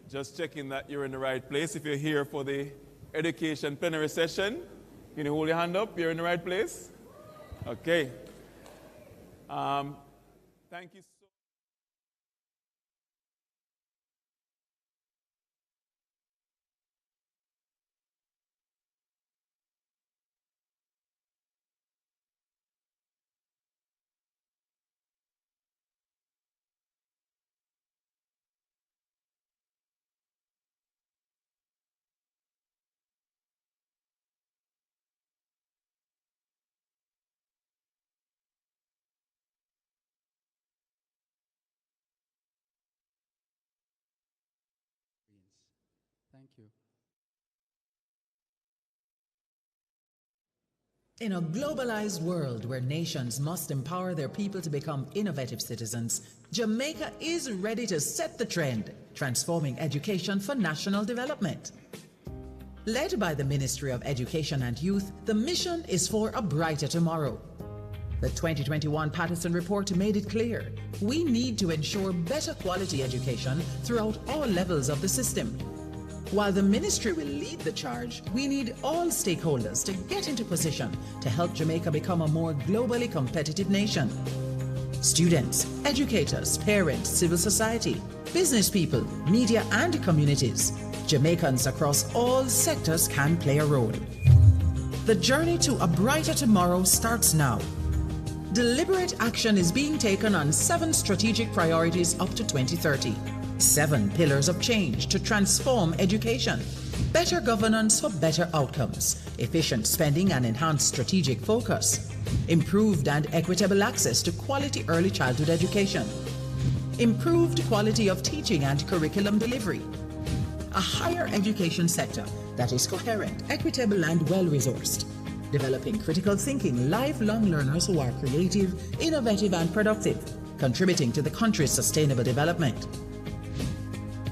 Just checking that you're in the right place. If you're here for the education plenary session, can you hold your hand up? You're in the right place? Okay. Thank you. Thank you. In a globalized world where nations must empower their people to become innovative citizens, Jamaica is ready to set the trend, transforming education for national development. Led by the Ministry of Education and Youth, the mission is for a brighter tomorrow. The 2021 Patterson Report made it clear, we need to ensure better quality education throughout all levels of the system. While the ministry will lead the charge, we need all stakeholders to get into position to help Jamaica become a more globally competitive nation. Students, educators, parents, civil society, business people, media and communities. Jamaicans across all sectors can play a role. The journey to a brighter tomorrow starts now. Deliberate action is being taken on 7 strategic priorities up to 2030. 7 pillars of change to transform education. Better governance for better outcomes. Efficient spending and enhanced strategic focus. Improved and equitable access to quality early childhood education. Improved quality of teaching and curriculum delivery. A higher education sector that is coherent, equitable and well-resourced. Developing critical thinking, lifelong learners who are creative, innovative and productive, contributing to the country's sustainable development.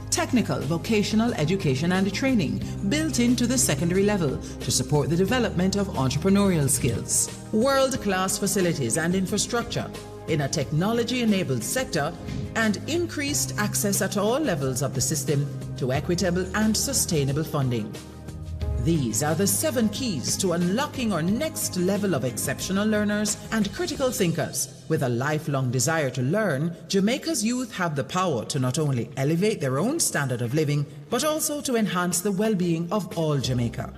Technical, vocational education and training built into the secondary level to support the development of entrepreneurial skills. World-class facilities and infrastructure in a technology-enabled sector and increased access at all levels of the system to equitable and sustainable funding. These are the 7 keys to unlocking our next level of exceptional learners and critical thinkers. With a lifelong desire to learn, Jamaica's youth have the power to not only elevate their own standard of living, but also to enhance the well-being of all Jamaica.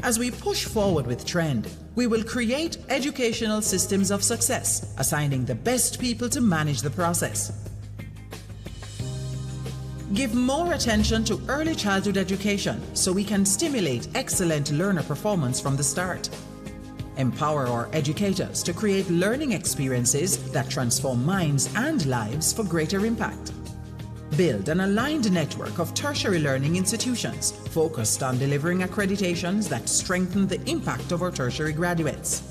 As we push forward with Trend, we will create educational systems of success, assigning the best people to manage the process. Give more attention to early childhood education so we can stimulate excellent learner performance from the start. Empower our educators to create learning experiences that transform minds and lives for greater impact. Build an aligned network of tertiary learning institutions focused on delivering accreditations that strengthen the impact of our tertiary graduates.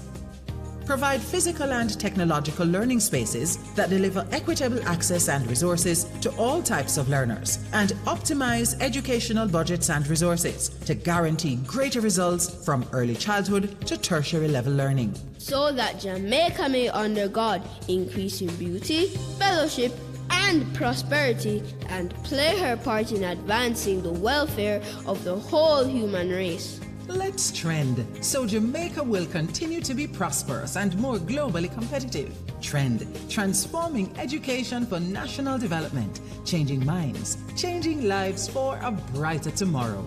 Provide physical and technological learning spaces that deliver equitable access and resources to all types of learners, and optimize educational budgets and resources to guarantee greater results from early childhood to tertiary level learning. So that Jamaica may under God increase in beauty, fellowship, and prosperity, and play her part in advancing the welfare of the whole human race. Let's trend so Jamaica will continue to be prosperous and more globally competitive. Trend, transforming education for national development, changing minds, changing lives for a brighter tomorrow.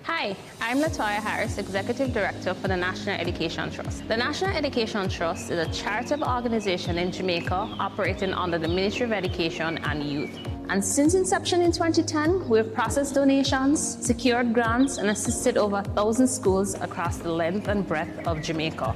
Hi, I'm Latoya Harris, Executive Director for the National Education Trust. The National Education Trust is a charitable organization in Jamaica operating under the Ministry of Education and Youth. And since inception in 2010, we've processed donations, secured grants, and assisted over 1,000 schools across the length and breadth of Jamaica.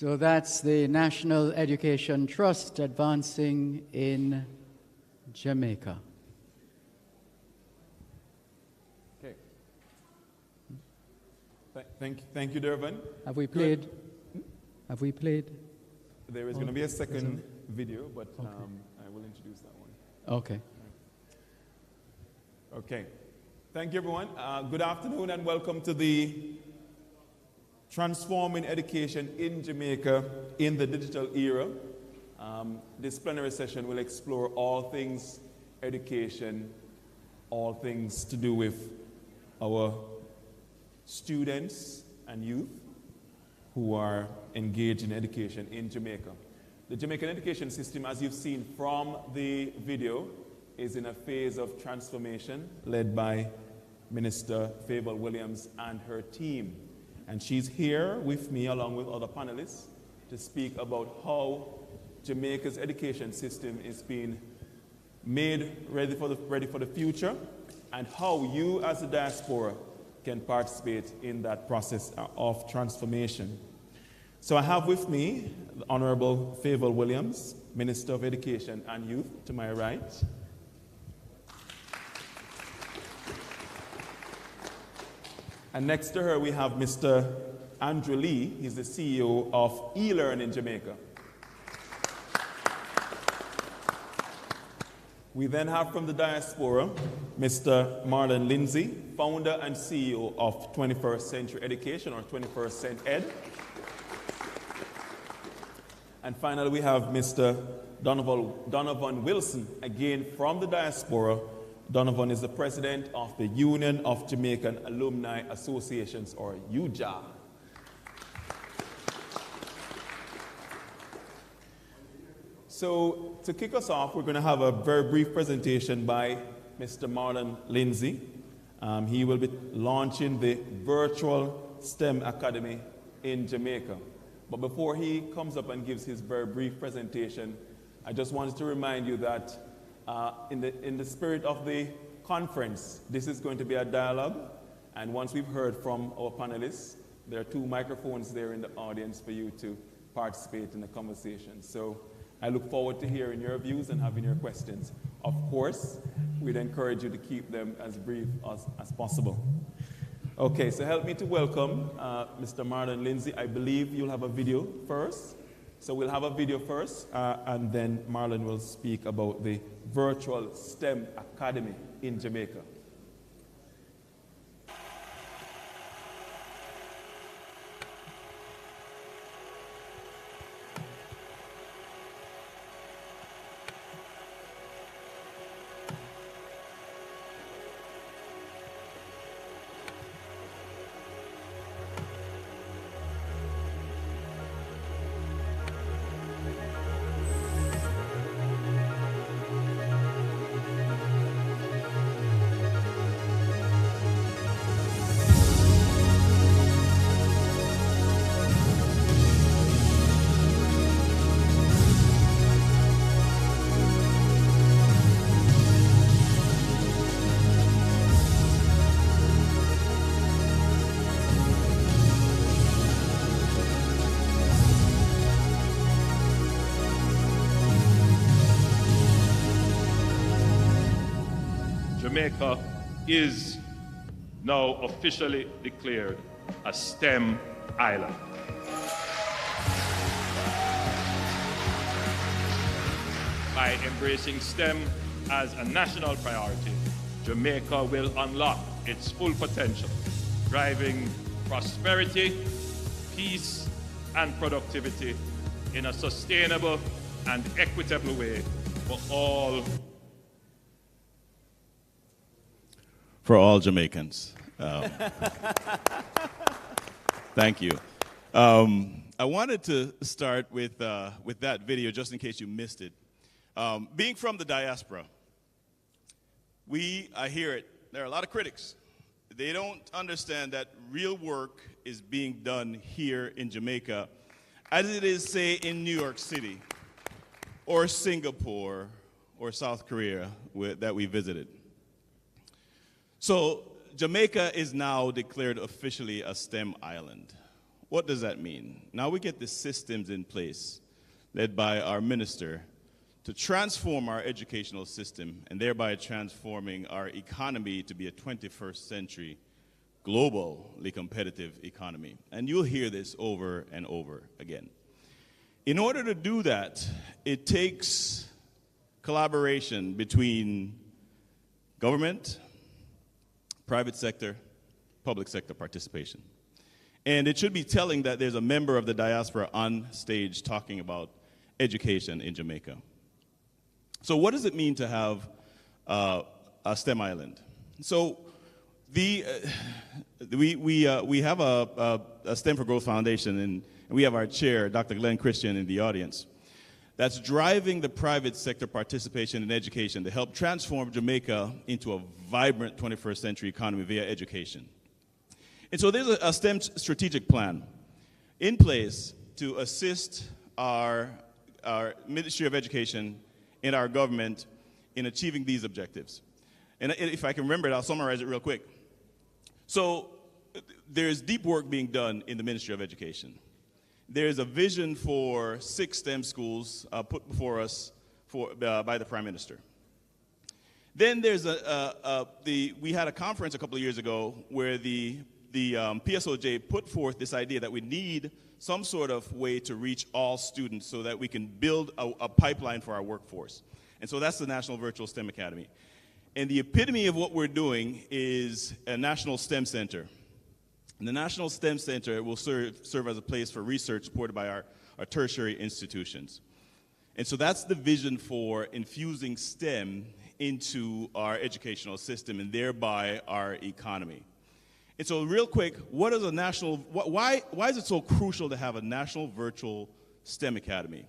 So that's the National Education Trust advancing in Jamaica. Okay. Thank you, Dervin. Have we played? Have we played? There is going to be a second video, but I will introduce that one. Okay. Okay. Thank you, everyone. Good afternoon and welcome to the Transforming Education in Jamaica in the Digital Era. This plenary session will explore all things education, all things to do with our students and youth who are engaged in education in Jamaica. The Jamaican education system, as you've seen from the video, is in a phase of transformation led by Minister Favour Williams and her team. And she's here with me along with other panelists to speak about how Jamaica's education system is being made ready for the future and how you as a diaspora can participate in that process of transformation. So I have with me the Honorable Favour Williams, Minister of Education and Youth, to my right. And next to her we have Mr. Andrew Lee. He's the CEO of eLearn in Jamaica. We then have from the diaspora, Mr. Marlon Lindsay, founder and CEO of 21st Century Education, or 21st Cent Ed. And finally, we have Mr. Donovan Wilson, again from the diaspora. Donovan is the president of the Union of Jamaican Alumni Associations, or UJA. So to kick us off, we're going to have a very brief presentation by Mr. Marlon Lindsay. He will be launching the virtual STEM Academy in Jamaica. But before he comes up and gives his very brief presentation, I just wanted to remind you that in the spirit of the conference, this is going to be a dialogue. And once we've heard from our panelists, there are 2 microphones there in the audience for you to participate in the conversation. So I look forward to hearing your views and having your questions. Of course, we'd encourage you to keep them as brief as possible. Okay, so help me to welcome Mr. Marlon Lindsay. I believe you'll have a video first. So we'll have a video first, and then Marlon will speak about the virtual STEM Academy in Jamaica. Jamaica is now officially declared a STEM island. By embracing STEM as a national priority, Jamaica will unlock its full potential, driving prosperity, peace, and productivity in a sustainable and equitable way for all Jamaicans. Thank you. I wanted to start with that video, just in case you missed it. Being from the diaspora, I hear it, there are a lot of critics. They don't understand that real work is being done here in Jamaica, as it is, say, in New York City, or Singapore, or South Korea, that we visited. So Jamaica is now declared officially a STEM island. What does that mean? Now we get the systems in place, led by our minister, to transform our educational system and thereby transforming our economy to be a 21st century globally competitive economy. And you'll hear this over and over again. In order to do that, it takes collaboration between government, private sector, public sector participation. And it should be telling that there's a member of the diaspora on stage talking about education in Jamaica. So what does it mean to have a STEM island? So we have a STEM for Growth Foundation, and we have our chair, Dr. Glenn Christian, in the audience, that's driving the private sector participation in education to help transform Jamaica into a vibrant 21st century economy via education. And so there's a STEM strategic plan in place to assist our Ministry of Education and our government in achieving these objectives. And if I can remember it, I'll summarize it real quick. So there's deep work being done in the Ministry of Education. There's a vision for 6 STEM schools put before us by the Prime Minister. Then there's we had a conference a couple of years ago where the PSOJ put forth this idea that we need some sort of way to reach all students so that we can build a pipeline for our workforce. And so that's the National Virtual STEM Academy. And the epitome of what we're doing is a National STEM Center. And the National STEM Center will serve as a place for research supported by our tertiary institutions. And so that's the vision for infusing STEM into our educational system and thereby our economy. And so real quick, what is a national, why is it so crucial to have a National Virtual STEM Academy?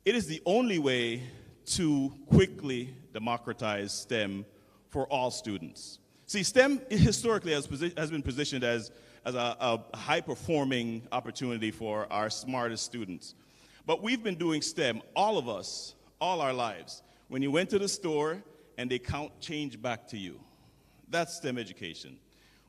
It is the only way to quickly democratize STEM for all students. See, STEM historically has been positioned as a high-performing opportunity for our smartest students. But we've been doing STEM, all of us, all our lives. When you went to the store and they count change back to you, that's STEM education.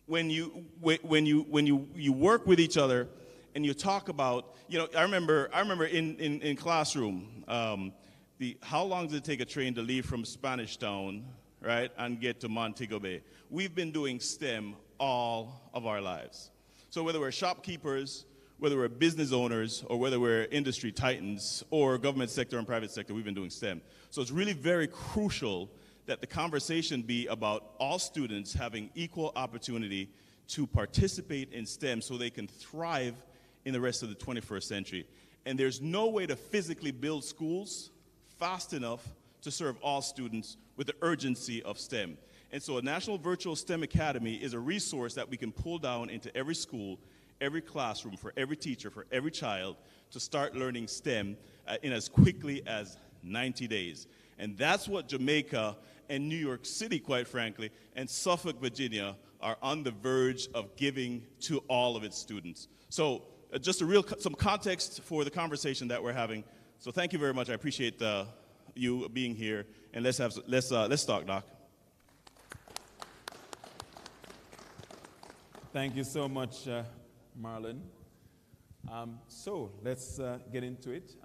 When you work with each other and you talk about, I remember in classroom, how long does it take a train to leave from Spanish Town, right, and get to Montego Bay? We've been doing STEM all of our lives. So whether we're shopkeepers, whether we're business owners, or whether we're industry titans, or government sector and private sector, we've been doing STEM. So it's really very crucial that the conversation be about all students having equal opportunity to participate in STEM so they can thrive in the rest of the 21st century. And there's no way to physically build schools fast enough to serve all students with the urgency of STEM. And so a National Virtual STEM Academy is a resource that we can pull down into every school, every classroom, for every teacher, for every child, to start learning STEM in as quickly as 90 days. And that's what Jamaica and New York City, quite frankly, and Suffolk, Virginia, are on the verge of giving to all of its students. So just some context for the conversation that we're having. So thank you very much. I appreciate you being here. And let's talk, Doc. Thank you so much, Marlon. So let's get into it.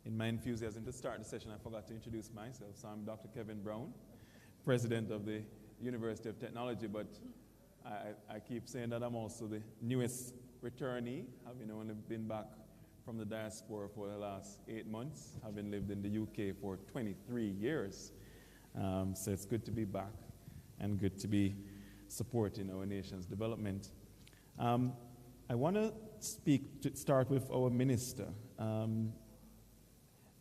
In my enthusiasm to start the session, I forgot to introduce myself. So I'm Dr. Kevin Brown, president of the University of Technology, but I keep saying that I'm also the newest returnee, having only been back from the diaspora for the last 8 months, having lived in the UK for 23 years. So it's good to be back and good to be supporting our nation's development. I want to start with our minister.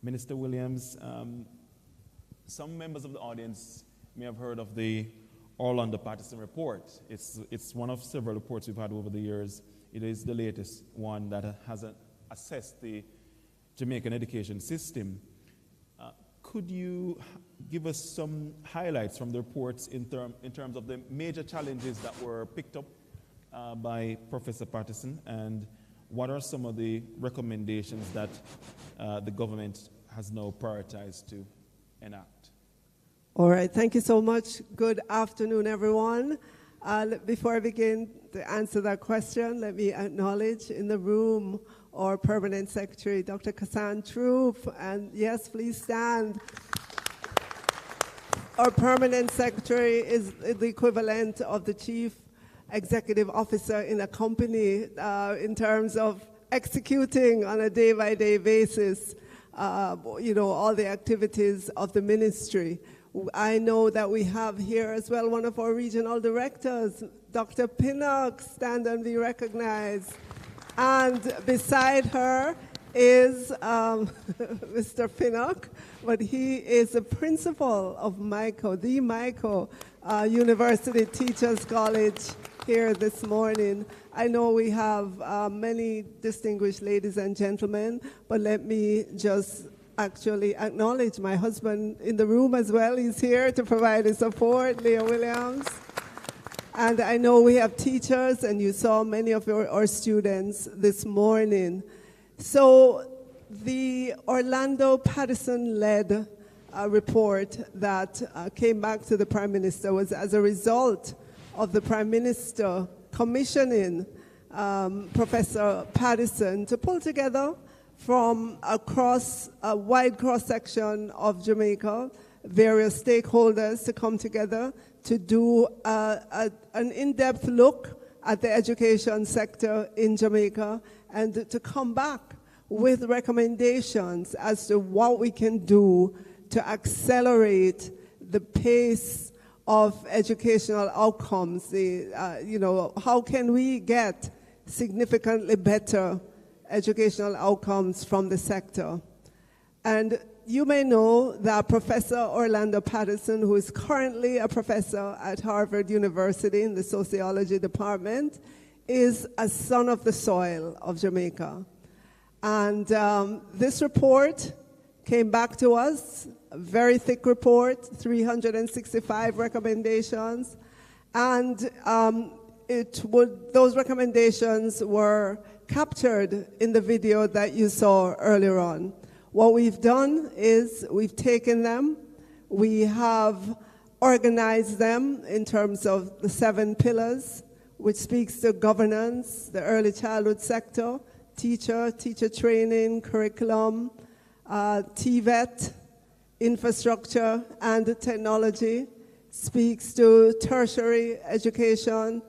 Minister Williams, some members of the audience may have heard of the Orlando Patterson report. It's one of several reports we've had over the years. It is the latest one that has assessed the Jamaican education system. Could you give us some highlights from the reports in terms of the major challenges that were picked up by Professor Patterson, and what are some of the recommendations that the government has now prioritized to enact? All right, thank you so much. Good afternoon, everyone. Before I begin to answer that question, let me acknowledge in the room our Permanent Secretary, Dr. Kassan Troop, and yes, please stand. Our Permanent Secretary is the equivalent of the Chief Executive Officer in a company in terms of executing on a day-by-day basis, all the activities of the ministry. I know that we have here as well one of our regional directors, Dr. Pinnock, stand and be recognized. And beside her is Mr. Pinnock, but he is the principal of the MICO University Teachers College here this morning. I know we have many distinguished ladies and gentlemen, but let me just actually acknowledge my husband in the room as well. He's here to provide his support, Leo Williams. And I know we have teachers, and you saw many of our students this morning. So the Orlando Patterson-led report that came back to the Prime Minister was as a result of the Prime Minister commissioning Professor Patterson to pull together from across a wide cross-section of Jamaica, various stakeholders to come together to do an in-depth look at the education sector in Jamaica and to come back with recommendations as to what we can do to accelerate the pace of educational outcomes. How can we get significantly better educational outcomes from the sector? And you may know that Professor Orlando Patterson, who is currently a professor at Harvard University in the sociology department, is a son of the soil of Jamaica. And this report came back to us, a very thick report, 365 recommendations, and those recommendations were captured in the video that you saw earlier on. What we've done is we've taken them, we have organized them in terms of the 7 pillars, which speaks to governance, the early childhood sector, teacher training, curriculum, TVET, infrastructure, and technology, speaks to tertiary education,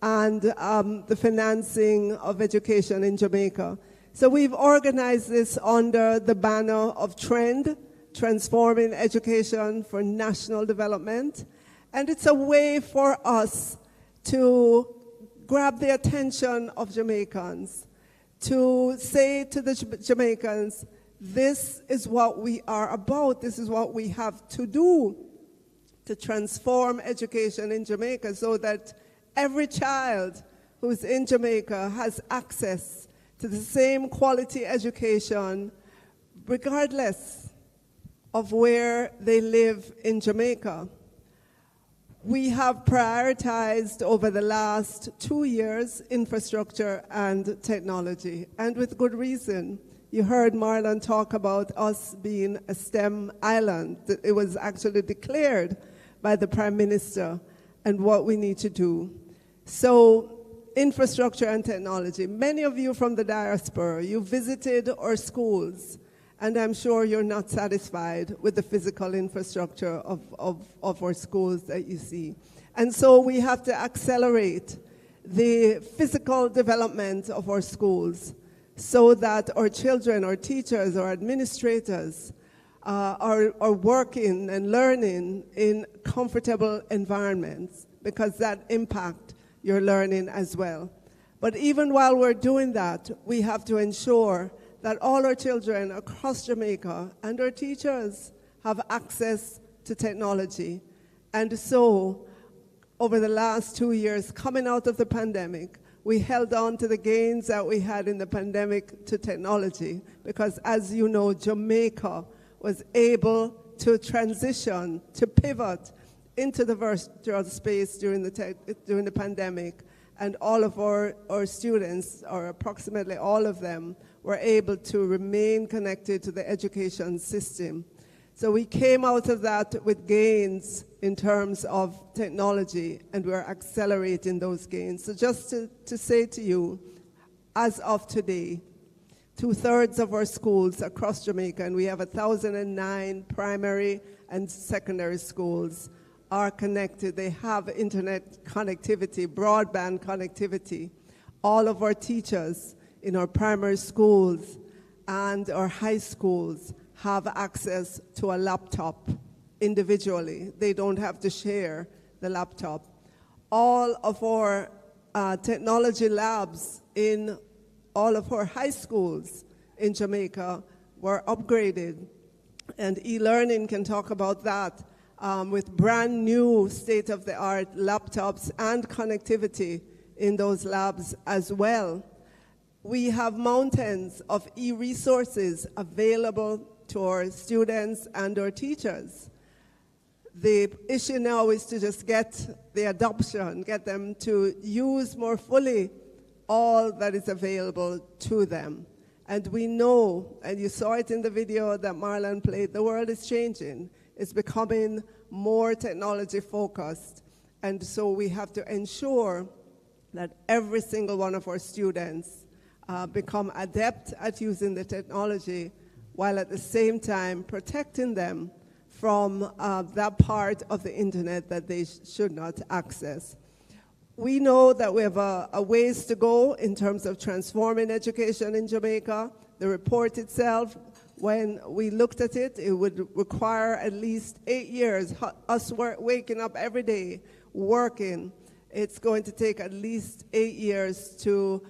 and the financing of education in Jamaica. So we've organized this under the banner of TREND, Transforming Education for National Development. And it's a way for us to grab the attention of Jamaicans, to say to the Jamaicans, this is what we are about, this is what we have to do to transform education in Jamaica so that every child who's in Jamaica has access to the same quality education regardless of where they live in Jamaica. We have prioritized over the last 2 years infrastructure and technology, and with good reason. You heard Marlon talk about us being a STEM island. It was actually declared by the Prime Minister and what we need to do. So infrastructure and technology. Many of you from the diaspora, you visited our schools, and I'm sure you're not satisfied with the physical infrastructure of our schools that you see. And so we have to accelerate the physical development of our schools so that our children, our teachers, our administrators are working and learning in comfortable environments, because that impacts your learning as well. But even while we're doing that, we have to ensure that all our children across Jamaica and our teachers have access to technology. And so, over the last 2 years, coming out of the pandemic, we held on to the gains that we had in the pandemic to technology, because as you know, Jamaica was able to transition, to pivot into the virtual space during the pandemic, and all of our students, or approximately all of them, were able to remain connected to the education system. So we came out of that with gains in terms of technology, and we're accelerating those gains. So just to say to you, as of today, 2/3 of our schools across Jamaica, and we have 1,009 primary and secondary schools, are connected. They have internet connectivity, broadband connectivity. All of our teachers in our primary schools and our high schools have access to a laptop individually. They don't have to share the laptop. All of our technology labs in all of our high schools in Jamaica were upgraded, and e-learning can talk about that with brand new state-of-the-art laptops and connectivity in those labs as well. We have mountains of e-resources available to our students and our teachers. The issue now is to just get the adoption, get them to use more fully all that is available to them. And we know, and you saw it in the video that Marlon played, the world is changing. It's becoming more technology focused. And so we have to ensure that every single one of our students become adept at using the technology, while at the same time protecting them from that part of the internet that they should not access. We know that we have a ways to go in terms of transforming education in Jamaica. The report itself, when we looked at it, it would require at least 8 years, us waking up every day, working. It's going to take at least 8 years to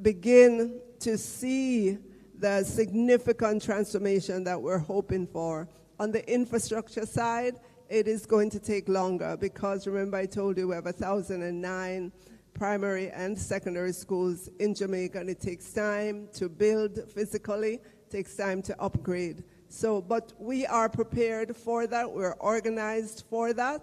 begin to see the significant transformation that we're hoping for. On the infrastructure side, it is going to take longer because, remember I told you we have 1,009 primary and secondary schools in Jamaica, and it takes time to build physically, it takes time to upgrade. So, but we are prepared for that, we're organized for that,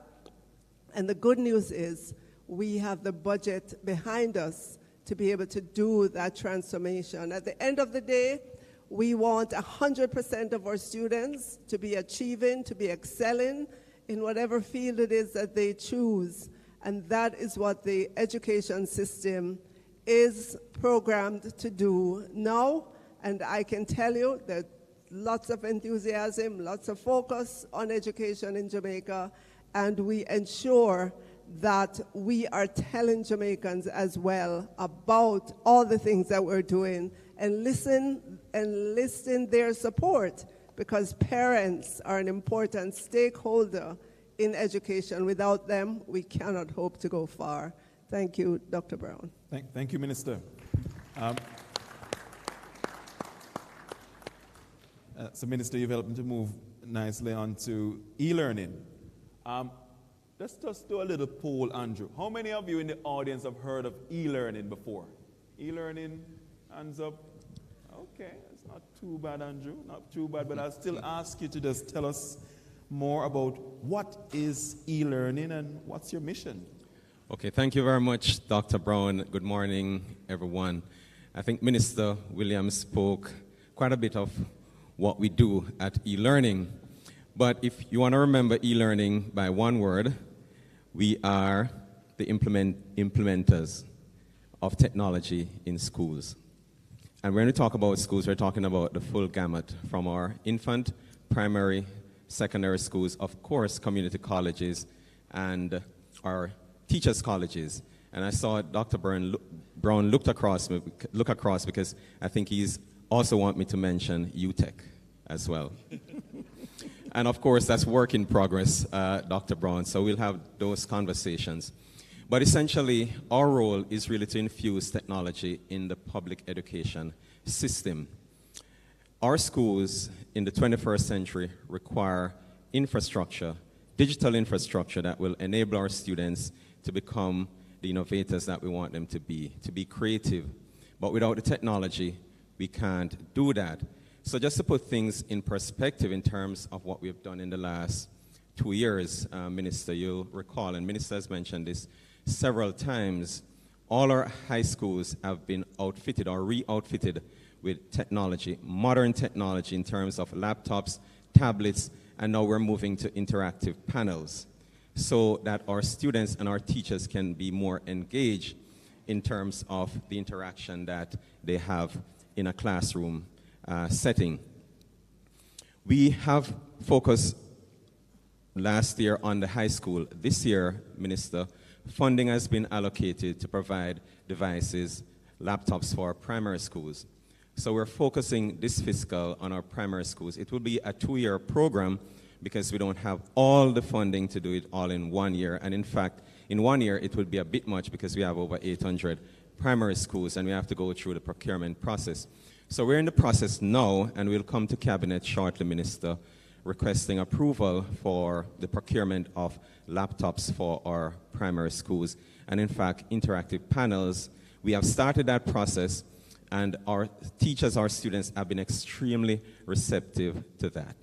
and the good news is we have the budget behind us to be able to do that transformation. At the end of the day, we want 100% of our students to be achieving, to be excelling in whatever field it is that they choose. And that is what the education system is programmed to do now. And I can tell you that lots of enthusiasm, lots of focus on education in Jamaica, and we ensure that we are telling Jamaicans as well about all the things that we're doing and listen their support, because parents are an important stakeholder in education. Without them, we cannot hope to go far. Thank you, Dr. Brown. Thank you, Minister. So, Minister, you've helped me to move nicely on to e-learning. Let's just do a little poll, Andrew. How many of you in the audience have heard of e-learning before? E-learning, hands up. Okay, it's not too bad, Andrew, not too bad, but I'll still ask you to just tell us more about what is e-learning and what's your mission? Okay, thank you very much, Dr. Brown. Good morning, everyone. I think Minister Williams spoke quite a bit of what we do at e-learning. But if you want to remember e-learning by one word, we are the implementers of technology in schools. And when we talk about schools, we're talking about the full gamut from our infant, primary, secondary schools, of course, community colleges, and our teachers' colleges. And I saw Dr. Brown look across because I think he's also want me to mention UTech as well. And of course, that's work in progress, Dr. Brown, so we'll have those conversations. But essentially, our role is really to infuse technology in the public education system. Our schools in the 21st century require infrastructure, digital infrastructure that will enable our students to become the innovators that we want them to be creative. But without the technology, we can't do that. So just to put things in perspective in terms of what we've done in the last 2 years, Minister, you'll recall, and Minister has mentioned this several times, all our high schools have been outfitted or re-outfitted with technology, modern technology in terms of laptops, tablets, and now we're moving to interactive panels so that our students and our teachers can be more engaged in terms of the interaction that they have in a classroom setting. We have focused last year on the high school. This year, Minister, funding has been allocated to provide devices, laptops for our primary schools. So we're focusing this fiscal on our primary schools. It will be a 2-year program because we don't have all the funding to do it all in 1 year. And in fact, in 1 year, it would be a bit much because we have over 800 primary schools and we have to go through the procurement process. So we're in the process now, and we'll come to Cabinet shortly, Minister, requesting approval for the procurement of laptops for our primary schools. And in fact, interactive panels, we have started that process, and our teachers, our students have been extremely receptive to that.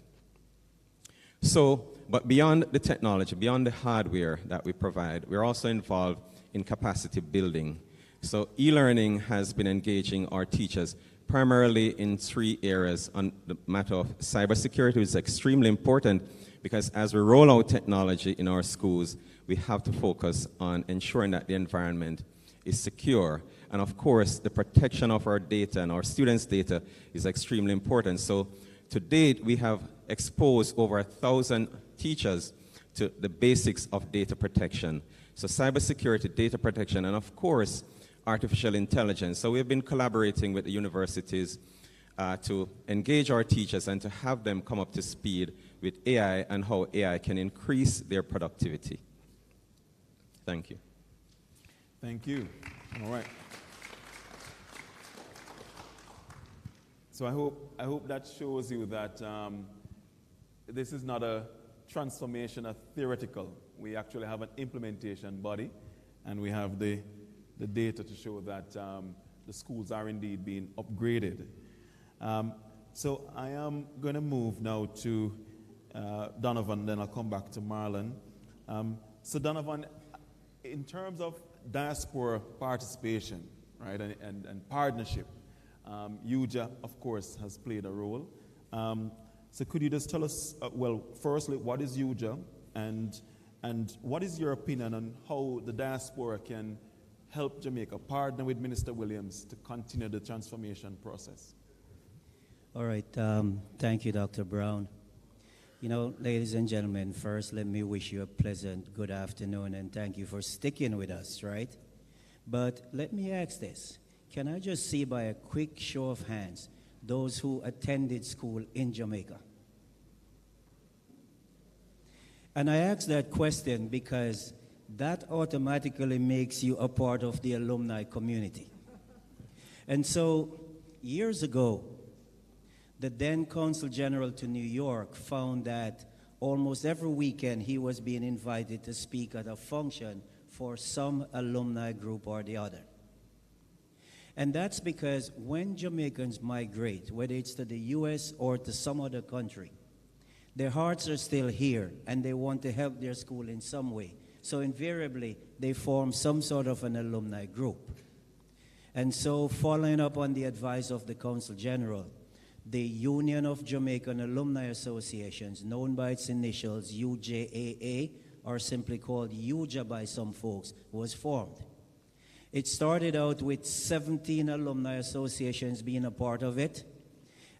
So, but beyond the technology, beyond the hardware that we provide, we're also involved in capacity building. So e-learning has been engaging our teachers primarily in 3 areas. On the matter of cybersecurity is extremely important because as we roll out technology in our schools, we have to focus on ensuring that the environment is secure. And of course, the protection of our data and our students' data is extremely important. So to date, we have exposed over 1,000 teachers to the basics of data protection. So cybersecurity, data protection, and of course, artificial intelligence. So we've been collaborating with the universities to engage our teachers and to have them come up to speed with AI and how AI can increase their productivity. Thank you. Thank you. All right. So I hope that shows you that this is not a transformation, a theoretical. We actually have an implementation body, and we have the data to show that the schools are indeed being upgraded. So I am going to move now to Donovan, then I'll come back to Marlon. So Donovan, in terms of diaspora participation, right, and partnership, UJA, of course, has played a role. So could you just tell us, well, firstly, what is UJA, and what is your opinion on how the diaspora can help Jamaica partner with Minister Williams to continue the transformation process? All right. Thank you, Dr. Brown. You know, ladies and gentlemen, first let me wish you a pleasant good afternoon and thank you for sticking with us, right? But let me ask this. Can I just see by a quick show of hands those who attended school in Jamaica? And I ask that question because that automatically makes you a part of the alumni community. And so, years ago, the then Consul General to New York found that almost every weekend he was being invited to speak at a function for some alumni group or the other. And that's because when Jamaicans migrate, whether it's to the US or to some other country, their hearts are still here and they want to help their school in some way. So invariably, they form some sort of an alumni group. And so following up on the advice of the Consul General, the Union of Jamaican Alumni Associations, known by its initials UJAA, or simply called UJA by some folks, was formed. It started out with 17 alumni associations being a part of it,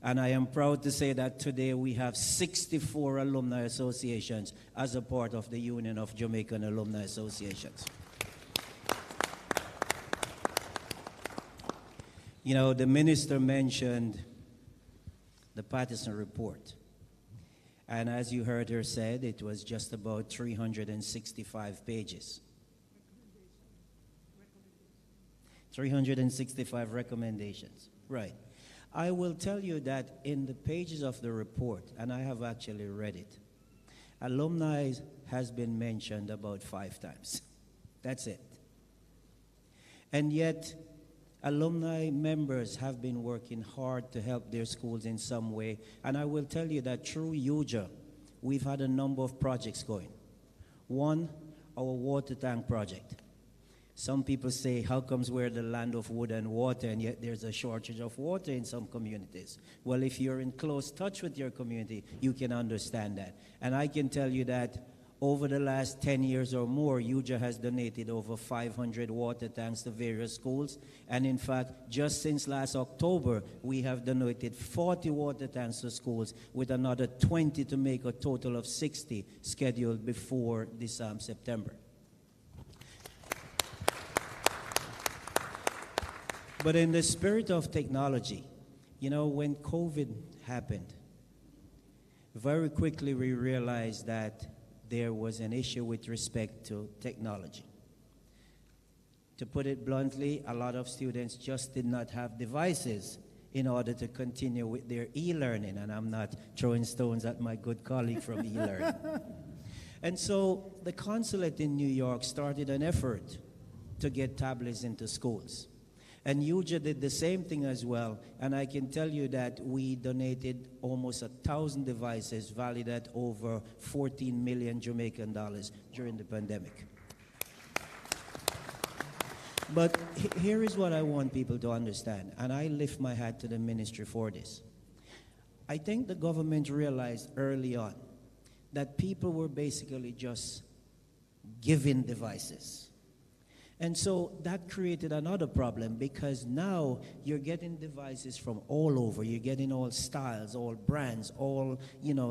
and I am proud to say that today we have 64 alumni associations as a part of the Union of Jamaican Alumni Associations. You know, the minister mentioned the Patterson report. And as you heard her said, it was just about 365 pages. 365 recommendations, right. I will tell you that in the pages of the report, and I have actually read it, alumni has been mentioned about 5 times. That's it. And yet, alumni members have been working hard to help their schools in some way. And I will tell you that through UJA, we've had a number of projects going. One, our water tank project. Some people say, how comes we're the land of wood and water, and yet there's a shortage of water in some communities? Well, if you're in close touch with your community, you can understand that. And I can tell you that over the last 10 years or more, UJA has donated over 500 water tanks to various schools. And in fact, just since last October, we have donated 40 water tanks to schools, with another 20 to make a total of 60 scheduled before this September. But in the spirit of technology, you know, when COVID happened, very quickly we realized that there was an issue with respect to technology. To put it bluntly, a lot of students just did not have devices in order to continue with their e-learning, and I'm not throwing stones at my good colleague from e-learning. And so the consulate in New York started an effort to get tablets into schools. And UJA did the same thing as well, and I can tell you that we donated almost 1,000 devices valued at over 14 million Jamaican dollars during the pandemic. But here is what I want people to understand, and I lift my hat to the ministry for this. I think the government realized early on that people were basically just given devices. And so that created another problem, because now you're getting devices from all over. You're getting all styles, all brands, all,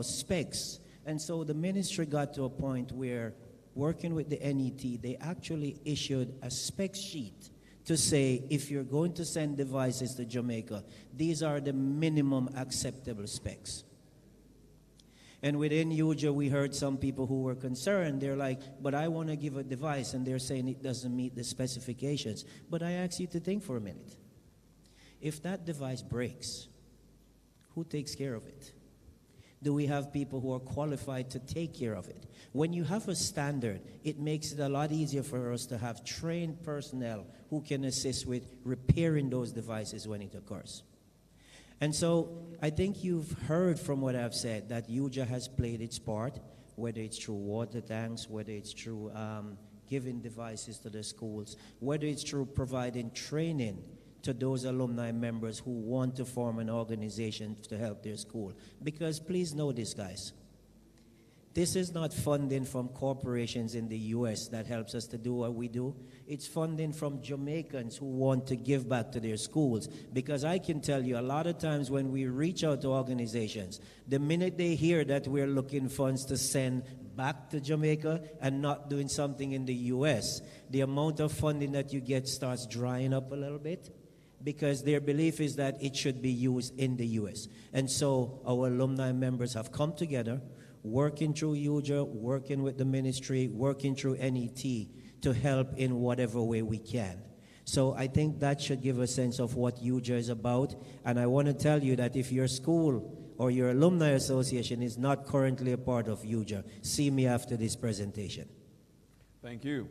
specs. And so the ministry got to a point where, working with the NET, they actually issued a spec sheet to say, if you're going to send devices to Jamaica, these are the minimum acceptable specs. And within UJA, we heard some people who were concerned. They're like, but I want to give a device, and they're saying it doesn't meet the specifications. But I ask you to think for a minute. If that device breaks, who takes care of it? Do we have people who are qualified to take care of it? When you have a standard, it makes it a lot easier for us to have trained personnel who can assist with repairing those devices when it occurs. And so I think you've heard from what I've said that UJA has played its part, whether it's through water tanks, whether it's through giving devices to the schools, whether it's through providing training to those alumni members who want to form an organization to help their school. Because please know this, guys. This is not funding from corporations in the U.S. that helps us to do what we do. It's funding from Jamaicans who want to give back to their schools. Because I can tell you, a lot of times when we reach out to organizations, the minute they hear that we're looking funds to send back to Jamaica and not doing something in the U.S., the amount of funding that you get starts drying up a little bit, because their belief is that it should be used in the U.S. And so our alumni members have come together, working through UJA, working with the ministry, working through NET to help in whatever way we can. So I think that should give a sense of what UJA is about. And I want to tell you that if your school or your alumni association is not currently a part of UJA, see me after this presentation. Thank you.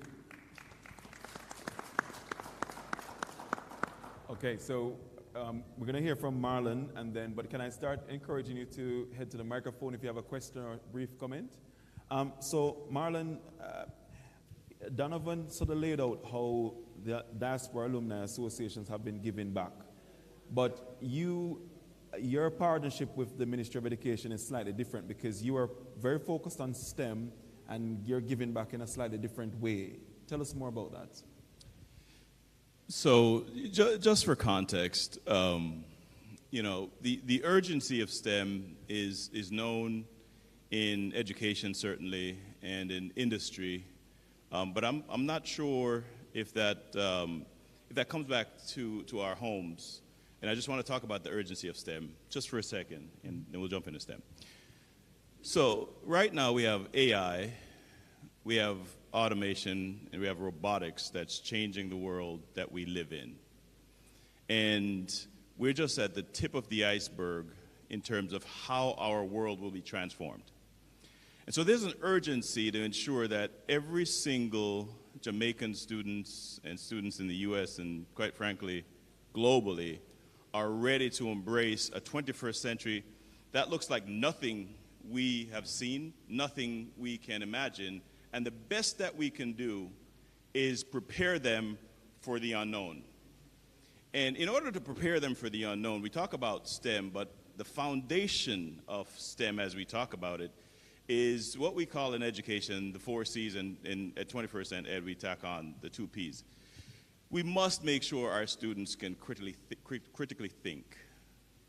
Okay, so we're going to hear from Marlon, but can I start encouraging you to head to the microphone if you have a question or a brief comment? So Marlon, Donovan sort of laid out how the Diaspora Alumni Associations have been giving back. But your partnership with the Ministry of Education is slightly different, because you are very focused on STEM and you're giving back in a slightly different way. Tell us more about that. So just for context, the urgency of STEM is known in education, certainly, and in industry, but I'm not sure if that comes back to our homes. And I just want to talk about the urgency of STEM just for a second, and then we'll jump into STEM. So right now we have AI, we have automation, and we have robotics that's changing the world that we live in. And we're just at the tip of the iceberg in terms of how our world will be transformed. And so there's an urgency to ensure that every single Jamaican students and students in the US and, quite frankly, globally, are ready to embrace a 21st century that looks like nothing we have seen, nothing we can imagine. And the best that we can do is prepare them for the unknown. And in order to prepare them for the unknown, we talk about STEM, but the foundation of STEM as we talk about it is what we call in education the 4 C's, and at 21st Century Ed we tack on the 2 P's. We must make sure our students can critically think,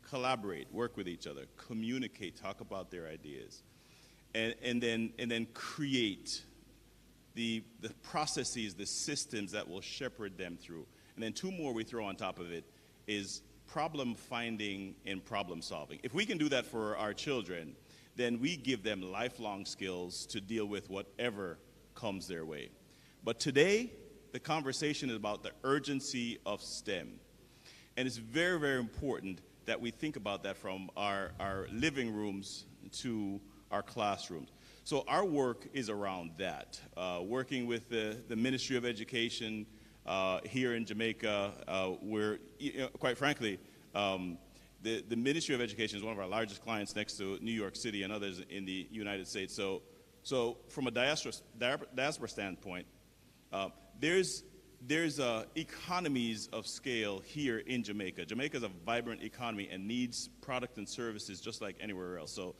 collaborate, work with each other, communicate, talk about their ideas, and then create the processes, the systems that will shepherd them through. And then 2 more we throw on top of it is problem finding and problem solving. If we can do that for our children, then we give them lifelong skills to deal with whatever comes their way. But today, the conversation is about the urgency of STEM. And it's very, very important that we think about that from our living rooms to our classrooms. So our work is around that, working with the Ministry of Education here in Jamaica, where, quite frankly, the Ministry of Education is one of our largest clients next to New York City and others in the United States. So from a diaspora standpoint, there's economies of scale here in Jamaica. Jamaica is a vibrant economy and needs product and services just like anywhere else. So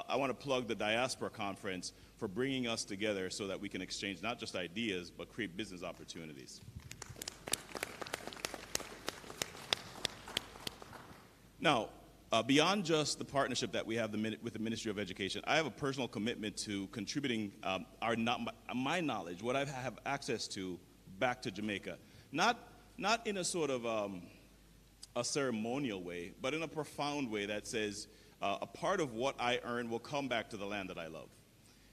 I want to plug the Diaspora Conference for bringing us together so that we can exchange not just ideas, but create business opportunities. Now, beyond just the partnership that we have with the Ministry of Education, I have a personal commitment to contributing my knowledge, what I have access to, back to Jamaica. Not in a sort of a ceremonial way, but in a profound way that says a part of what I earn will come back to the land that I love.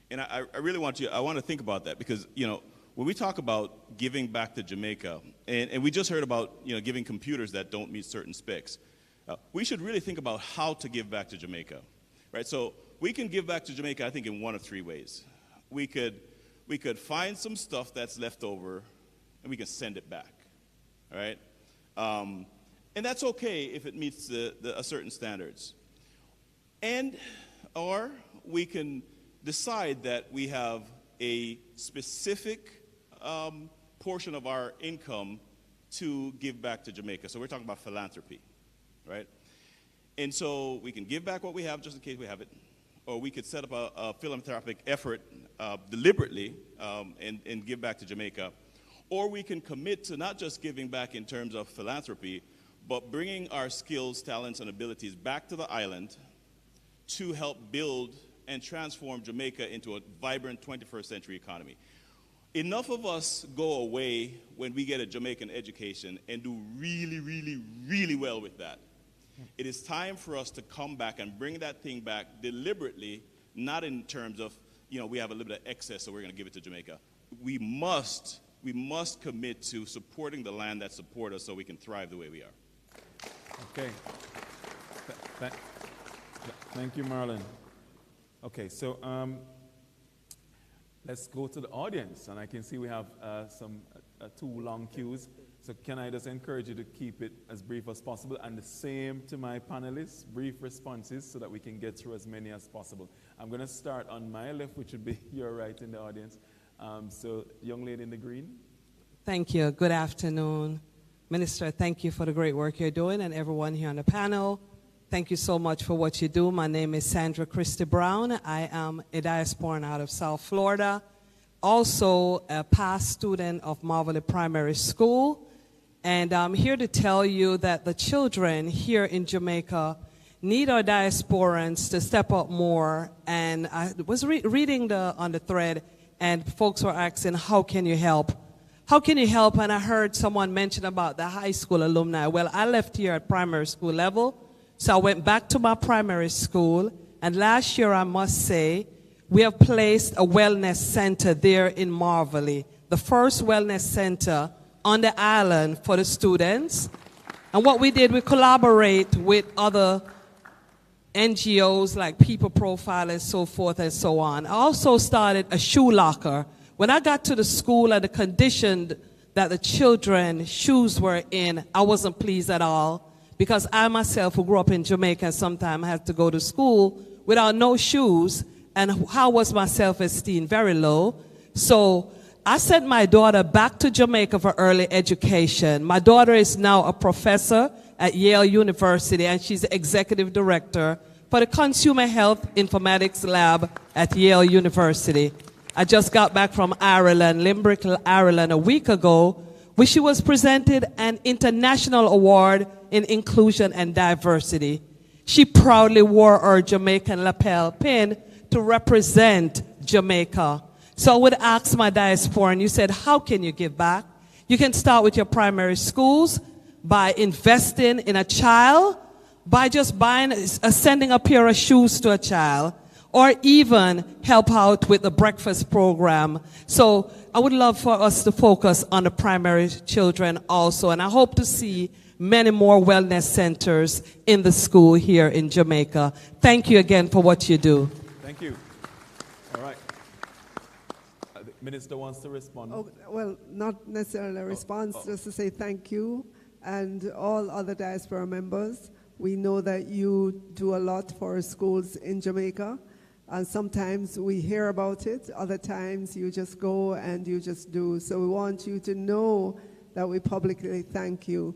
And I really want to think about that because, when we talk about giving back to Jamaica, and we just heard about, giving computers that don't meet certain specs, we should really think about how to give back to Jamaica, right? So we can give back to Jamaica, I think, in 1 of 3 ways. We could find some stuff that's left over, and we can send it back, all right? And that's okay if it meets a certain standards. Or we can decide that we have a specific portion of our income to give back to Jamaica. So we're talking about philanthropy. Right? And so we can give back what we have just in case we have it, or we could set up a philanthropic effort deliberately and give back to Jamaica, or we can commit to not just giving back in terms of philanthropy, but bringing our skills, talents, and abilities back to the island to help build and transform Jamaica into a vibrant 21st century economy. Enough of us go away when we get a Jamaican education and do really, really, really well with that. It is time for us to come back and bring that thing back deliberately, not in terms of, we have a little bit of excess, so we're going to give it to Jamaica. We must commit to supporting the land that supports us so we can thrive the way we are. Okay. Thank you, Marlon. Okay, so let's go to the audience, and I can see we have some 2 long queues. So can I just encourage you to keep it as brief as possible, and the same to my panelists, brief responses so that we can get through as many as possible. I'm going to start on my left, which would be your right in the audience. So young lady in the green. Thank you. Good afternoon. Minister, thank you for the great work you're doing, and everyone here on the panel. Thank you so much for what you do. My name is Sandra Christie Brown. I am a diasporan out of South Florida, also a past student of Marvelly Primary School. And I'm here to tell you that the children here in Jamaica need our diasporans to step up more. And I was reading on the thread, and folks were asking, how can you help? How can you help? And I heard someone mention about the high school alumni. Well, I left here at primary school level, so I went back to my primary school. And last year, I must say, we have placed a wellness center there in Marvelly, the first wellness center on the island for the students. And what we did, we collaborate with other NGOs like People Profile and so forth and so on. I also started a shoe locker. When I got to the school and the condition that the children's shoes were in, I wasn't pleased at all, because I myself, who grew up in Jamaica, and sometimes had to go to school without no shoes, and how was my self-esteem? Very low. So I sent my daughter back to Jamaica for early education. My daughter is now a professor at Yale University, and she's the executive director for the Consumer Health Informatics Lab at Yale University. I just got back from Ireland, Limerick, Ireland, a week ago, where she was presented an international award in inclusion and diversity. She proudly wore her Jamaican lapel pin to represent Jamaica. So I would ask my diaspora, and you said, how can you give back? You can start with your primary schools by investing in a child, by just sending a pair of shoes to a child, or even help out with the breakfast program. So I would love for us to focus on the primary children also, and I hope to see many more wellness centers in the school here in Jamaica. Thank you again for what you do. Thank you. All right. The Minister wants to respond. Oh, well, not necessarily a response, just to say thank you, and all other diaspora members. We know that you do a lot for schools in Jamaica, and sometimes we hear about it, other times you just go and you just do. So we want you to know that we publicly thank you.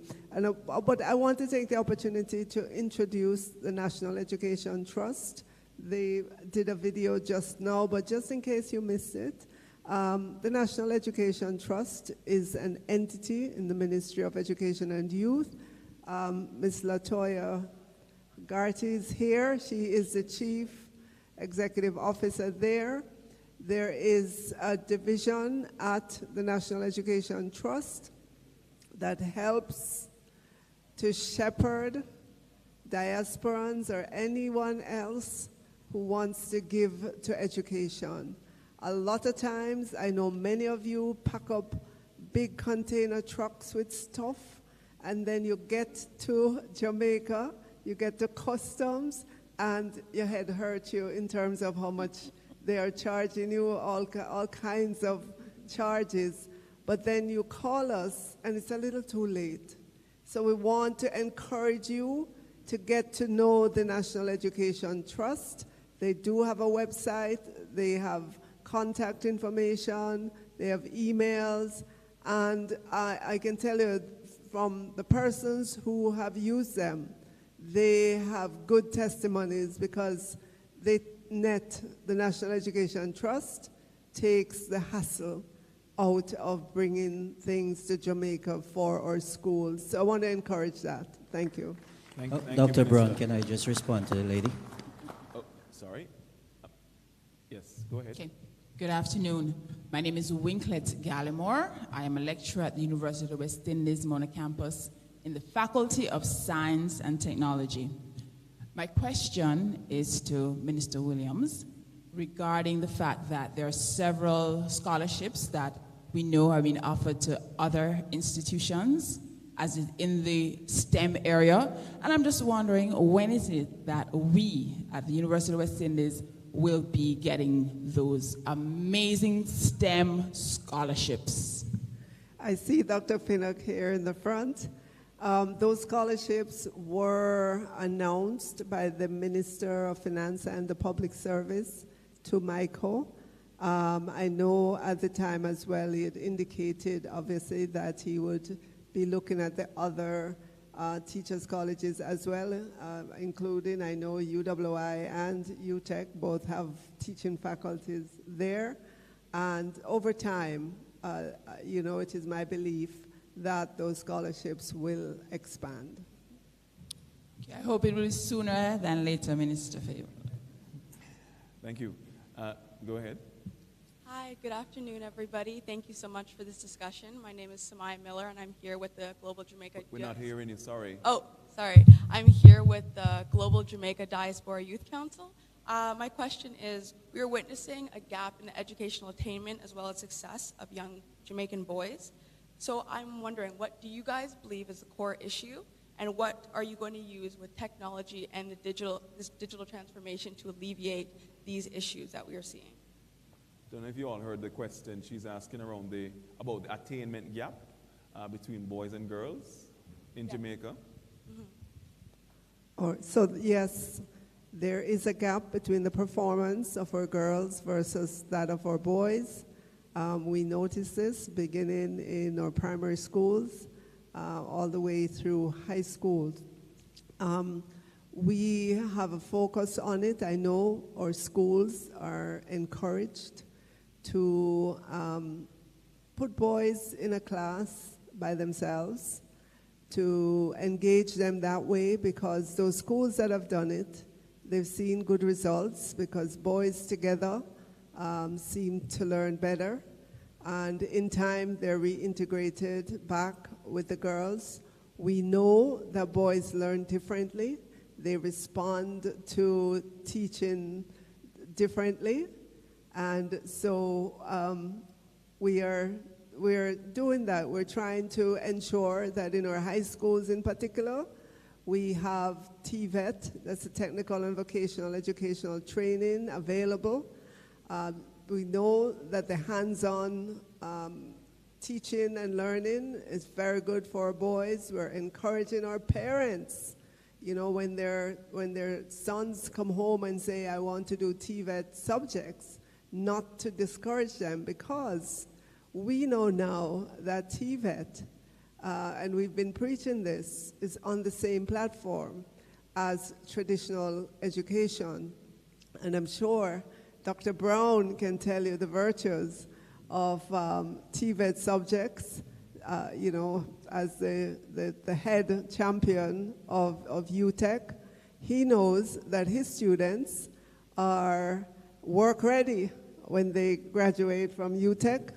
But I want to take the opportunity to introduce the National Education Trust. They did a video just now, but just in case you missed it, the National Education Trust is an entity in the Ministry of Education and Youth. Ms. Latoya Garty is here. She is the Chief Executive Officer there. There is a division at the National Education Trust that helps to shepherd diasporans or anyone else who wants to give to education. A lot of times, I know many of you pack up big container trucks with stuff, and then you get to Jamaica, you get to customs, and your head hurts you in terms of how much they are charging you, all kinds of charges. But then you call us, and it's a little too late. So we want to encourage you to get to know the National Education Trust. They do have a website, they have contact information, they have emails, and I can tell you from the persons who have used them, they have good testimonies because the National Education Trust takes the hassle out of bringing things to Jamaica for our schools. So I want to encourage that. Thank you. Thank Dr. you, Brown, Minister. can I just respond to the lady? Oh, sorry. Yes, go ahead. Okay. Good afternoon. My name is Winklet Gallimore. I am a lecturer at the University of West Indies, Mona campus, in the Faculty of Science and Technology. My question is to Minister Williams regarding the fact that there are several scholarships that we know are being offered to other institutions as is in the STEM area. And I'm just wondering, when is it that we at the University of West Indies will be getting those amazing STEM scholarships? I see Dr. Pinnock here in the front. Those scholarships were announced by the Minister of Finance and the Public Service to Michael. I know at the time as well he had indicated obviously that he would be looking at the other teachers' colleges as well, including I know UWI and UTech both have teaching faculties there. And over time, it is my belief that those scholarships will expand. Okay, I hope it will be sooner than later, Minister Faber. Thank you. Go ahead. Hi, good afternoon, everybody. Thank you so much for this discussion. My name is Samaya Miller, and I'm here with the Global Jamaica... We're not hearing you, sorry. Oh, sorry. I'm here with the Global Jamaica Diaspora Youth Council. My question is, we are witnessing a gap in the educational attainment as well as success of young Jamaican boys. So I'm wondering, what do you guys believe is the core issue, and what are you going to use with technology and this digital transformation to alleviate these issues that we are seeing? Don't know if you all heard the question. She's asking about the attainment gap between boys and girls in Jamaica. Mm-hmm. So yes, there is a gap between the performance of our girls versus that of our boys. We noticed this beginning in our primary schools all the way through high schools. We have a focus on it. I know our schools are encouraged to put boys in a class by themselves, to engage them that way, because those schools that have done it, they've seen good results because boys together seem to learn better. And in time, they're reintegrated back with the girls. We know that boys learn differently. They respond to teaching differently. And so we're doing that. We're trying to ensure that in our high schools in particular, we have TVET, that's the technical and vocational educational training, available. We know that the hands-on teaching and learning is very good for our boys. We're encouraging our parents, you know, when their sons come home and say, I want to do TVET subjects, not to discourage them, because we know now that TVET, and we've been preaching this, is on the same platform as traditional education. And I'm sure Dr. Brown can tell you the virtues of TVET subjects, you know, as the head champion of UTech. He knows that his students are work ready when they graduate from UTech,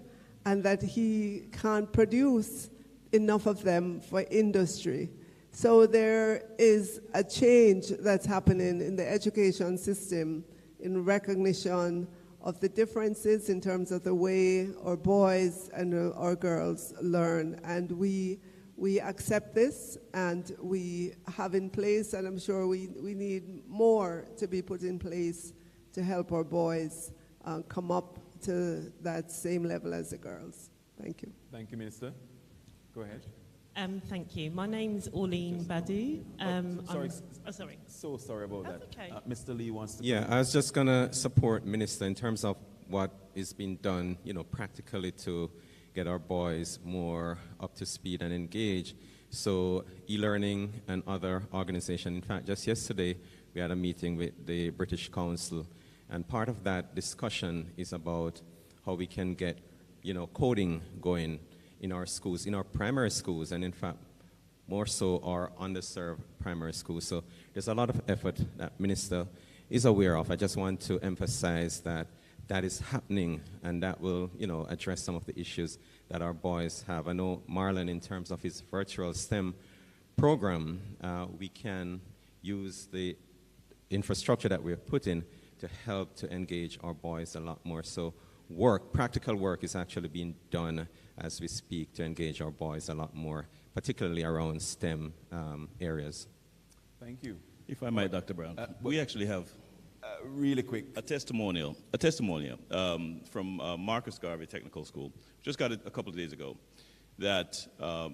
and that he can't produce enough of them for industry. So there is a change that's happening in the education system in recognition of the differences in terms of the way our boys and our girls learn. And we accept this, and we have in place, and I'm sure we need more to be put in place to help our boys come up to that same level as the girls. Thank you. Thank you, Minister. Go ahead. Thank you. My name's Orleen Badu. Sorry. Sorry. So sorry about That's that. okay. Mr. Lee wants to. Yeah, I was just going to support Minister in terms of what is being done, you know, practically to get our boys more up to speed and engaged. So e-learning and other organizations. In fact, just yesterday we had a meeting with the British Council, and part of that discussion is about how we can get, you know, coding going in our schools, in our primary schools, and in fact, more so our underserved primary schools. So there's a lot of effort that Minister is aware of. I just want to emphasize that that is happening, and that will, you know, address some of the issues that our boys have. I know Marlon, in terms of his virtual STEM program, we can use the infrastructure that we're putting to help to engage our boys a lot more. So practical work is actually being done as we speak to engage our boys a lot more, particularly around STEM areas. Thank you. If I might, Dr. Brown, we actually have really quick a testimonial from Marcus Garvey Technical School. Just got it a couple of days ago. That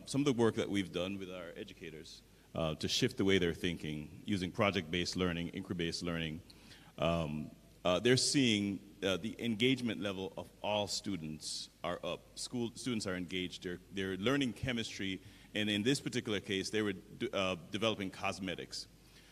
some of the work that we've done with our educators to shift the way they're thinking, using project-based learning, inquiry-based learning, they're seeing the engagement level of all students are up. Students are engaged. They're learning chemistry, and in this particular case, they were developing cosmetics.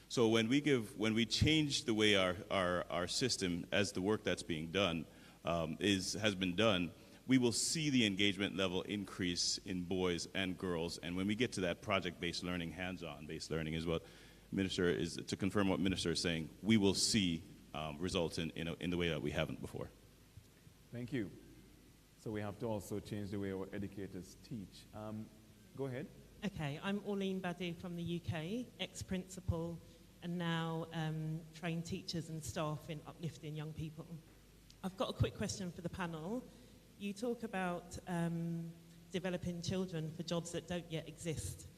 So when we change the way our system, as the work that's being done has been done, we will see the engagement level increase in boys and girls. And when we get to that project-based learning, hands-on based learning is what Minister is, to confirm what Minister is saying, we will see results in the way that we haven't before. Thank you. So we have to also change the way our educators teach. Go ahead. Okay, I'm Orleen Badu from the UK, ex-principal, and now train teachers and staff in uplifting young people. I've got a quick question for the panel. You talk about developing children for jobs that don't yet exist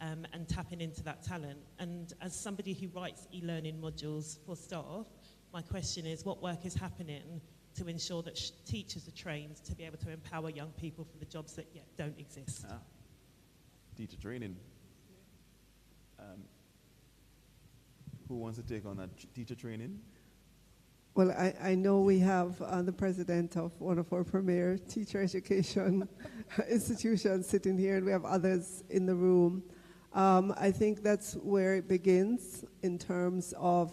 and tapping into that talent. And as somebody who writes e-learning modules for staff, my question is, what work is happening to ensure that teachers are trained to be able to empower young people for the jobs that yet don't exist? Teacher training. Who wants to take on that teacher training? Well, I know we have the president of one of our premier teacher education institutions sitting here, and we have others in the room. I think that's where it begins in terms of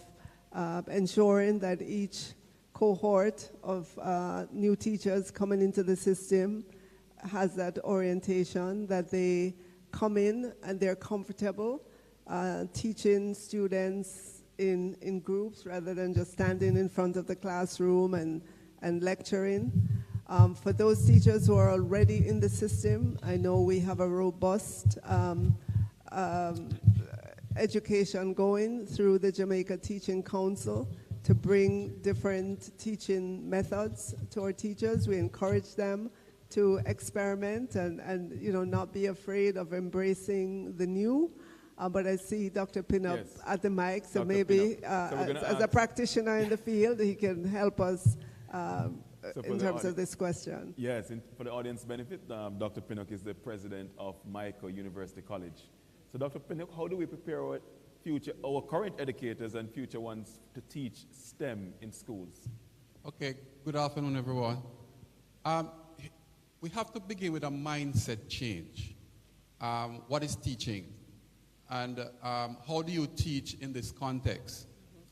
ensuring that each cohort of new teachers coming into the system has that orientation, that they come in and they're comfortable teaching students in groups rather than just standing in front of the classroom and lecturing. For those teachers who are already in the system, I know we have a robust education going through the Jamaica Teaching Council to bring different teaching methods to our teachers. We encourage them to experiment and not be afraid of embracing the new. But I see Dr. Pinnock at the mic, so Dr. maybe as a practitioner in the field, he can help us in terms of this question. Yes, for the audience benefit, Dr. Pinnock is the president of Jamaica University College. So Dr. Pinnock, how do we prepare our current educators and future ones to teach STEM in schools? Okay, good afternoon, everyone. We have to begin with a mindset change. What is teaching? And how do you teach in this context?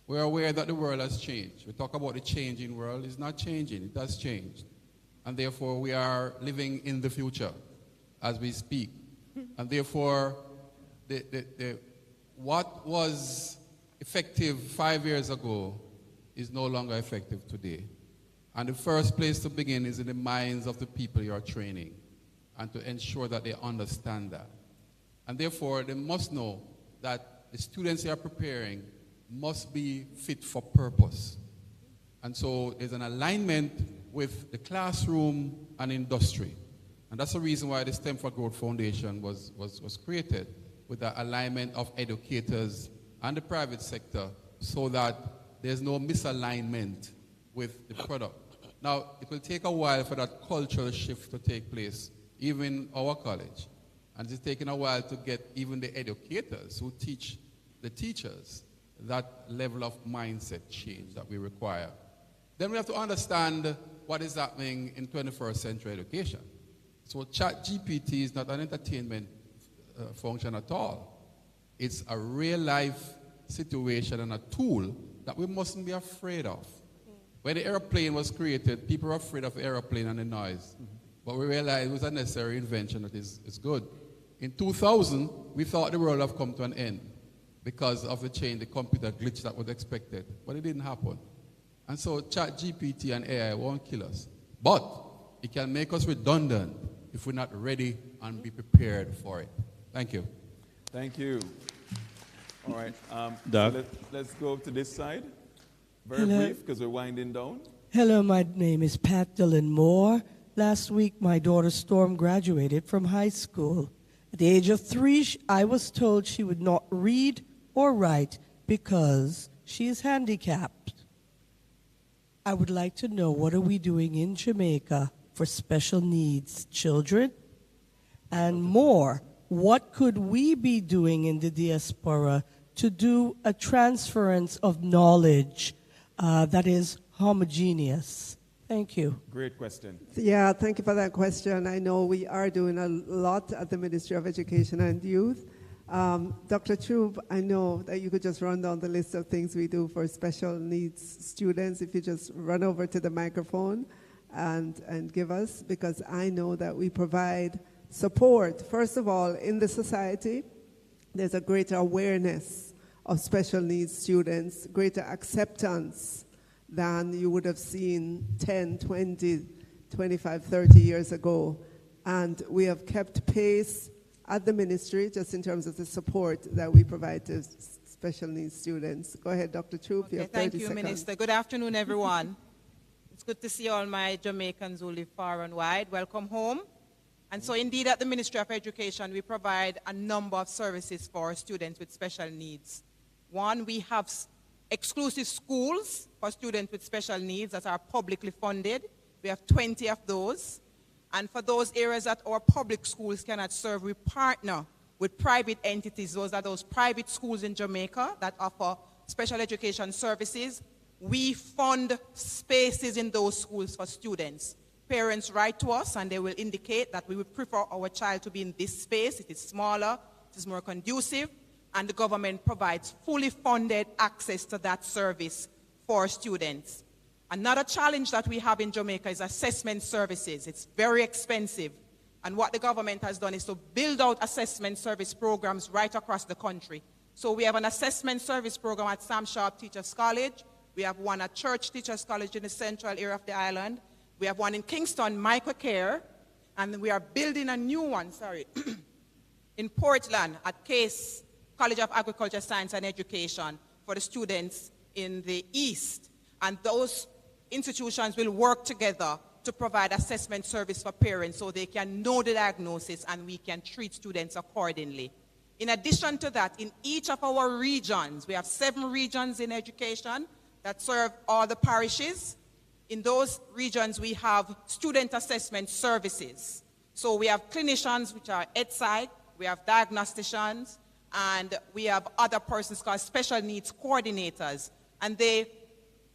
We're aware that the world has changed. We talk about the changing world. It's not changing. It has changed. And therefore, we are living in the future as we speak. And therefore, what was effective 5 years ago is no longer effective today. And the first place to begin is in the minds of the people you are training and to ensure that they understand that. And therefore, they must know that the students they are preparing must be fit for purpose. And so there's an alignment with the classroom and industry. And that's the reason why the STEM for Growth Foundation was created, with the alignment of educators and the private sector so that there's no misalignment with the product. Now, it will take a while for that cultural shift to take place, even in our college. And it's taken a while to get even the educators who teach the teachers that level of mindset change that we require. Then we have to understand what is happening in 21st century education. So ChatGPT is not an entertainment function at all. It's a real life situation and a tool that we mustn't be afraid of. When the airplane was created, people were afraid of the airplane and the noise. But we realized it was a necessary invention that is good. In 2000, we thought the world had come to an end because of the change, the computer glitch that was expected. But it didn't happen. And so ChatGPT and AI won't kill us. But it can make us redundant if we're not ready and be prepared for it. Thank you. Thank you. All right. Doug? So let's go to this side. Very Hello. brief, because we're winding down. Hello, my name is Pat Dillon Moore. Last week, my daughter Storm graduated from high school. At the age of 3, I was told she would not read or write because she is handicapped. I would like to know, what are we doing in Jamaica for special needs children? And more, what could we be doing in the diaspora to do a transference of knowledge that is homogeneous? Thank you. Great question. Yeah, thank you for that question. I know we are doing a lot at the Ministry of Education and Youth. Dr. Troop, I know that you could just run down the list of things we do for special needs students if you just run over to the microphone and give us, because I know that we provide support. First of all, in the society, there's a greater awareness of special needs students, greater acceptance than you would have seen 10, 20, 25, 30 years ago. And we have kept pace at the ministry just in terms of the support that we provide to special needs students. Go ahead, Dr. Troop. You have 30 thank you, seconds. Minister. Good afternoon, everyone. It's good to see all my Jamaicans who live far and wide. Welcome home. And so indeed at the Ministry of Education, we provide a number of services for students with special needs. One, we have exclusive schools for students with special needs that are publicly funded. We have 20 of those. And for those areas that our public schools cannot serve, we partner with private entities. Those are those private schools in Jamaica that offer special education services. we fund spaces in those schools for students. Parents write to us and they will indicate that we would prefer our child to be in this space. It is smaller, it is more conducive, and the government provides fully funded access to that service for students. Another challenge that we have in Jamaica is assessment services. It's very expensive. And what the government has done is to build out assessment service programs right across the country. So we have an assessment service program at Sam Sharp Teachers College. We have one at Church Teachers College in the central area of the island. We have one in Kingston, Microcare. And we are building a new one, in Portland at Case College of Agriculture, Science and Education for the students in the East. And those institutions will work together to provide assessment service for parents so they can know the diagnosis and we can treat students accordingly. In addition to that, in each of our regions, we have 7 regions in education that serve all the parishes. In those regions, we have student assessment services. So we have clinicians, which are EdSci, we have diagnosticians, and we have other persons called special needs coordinators. And they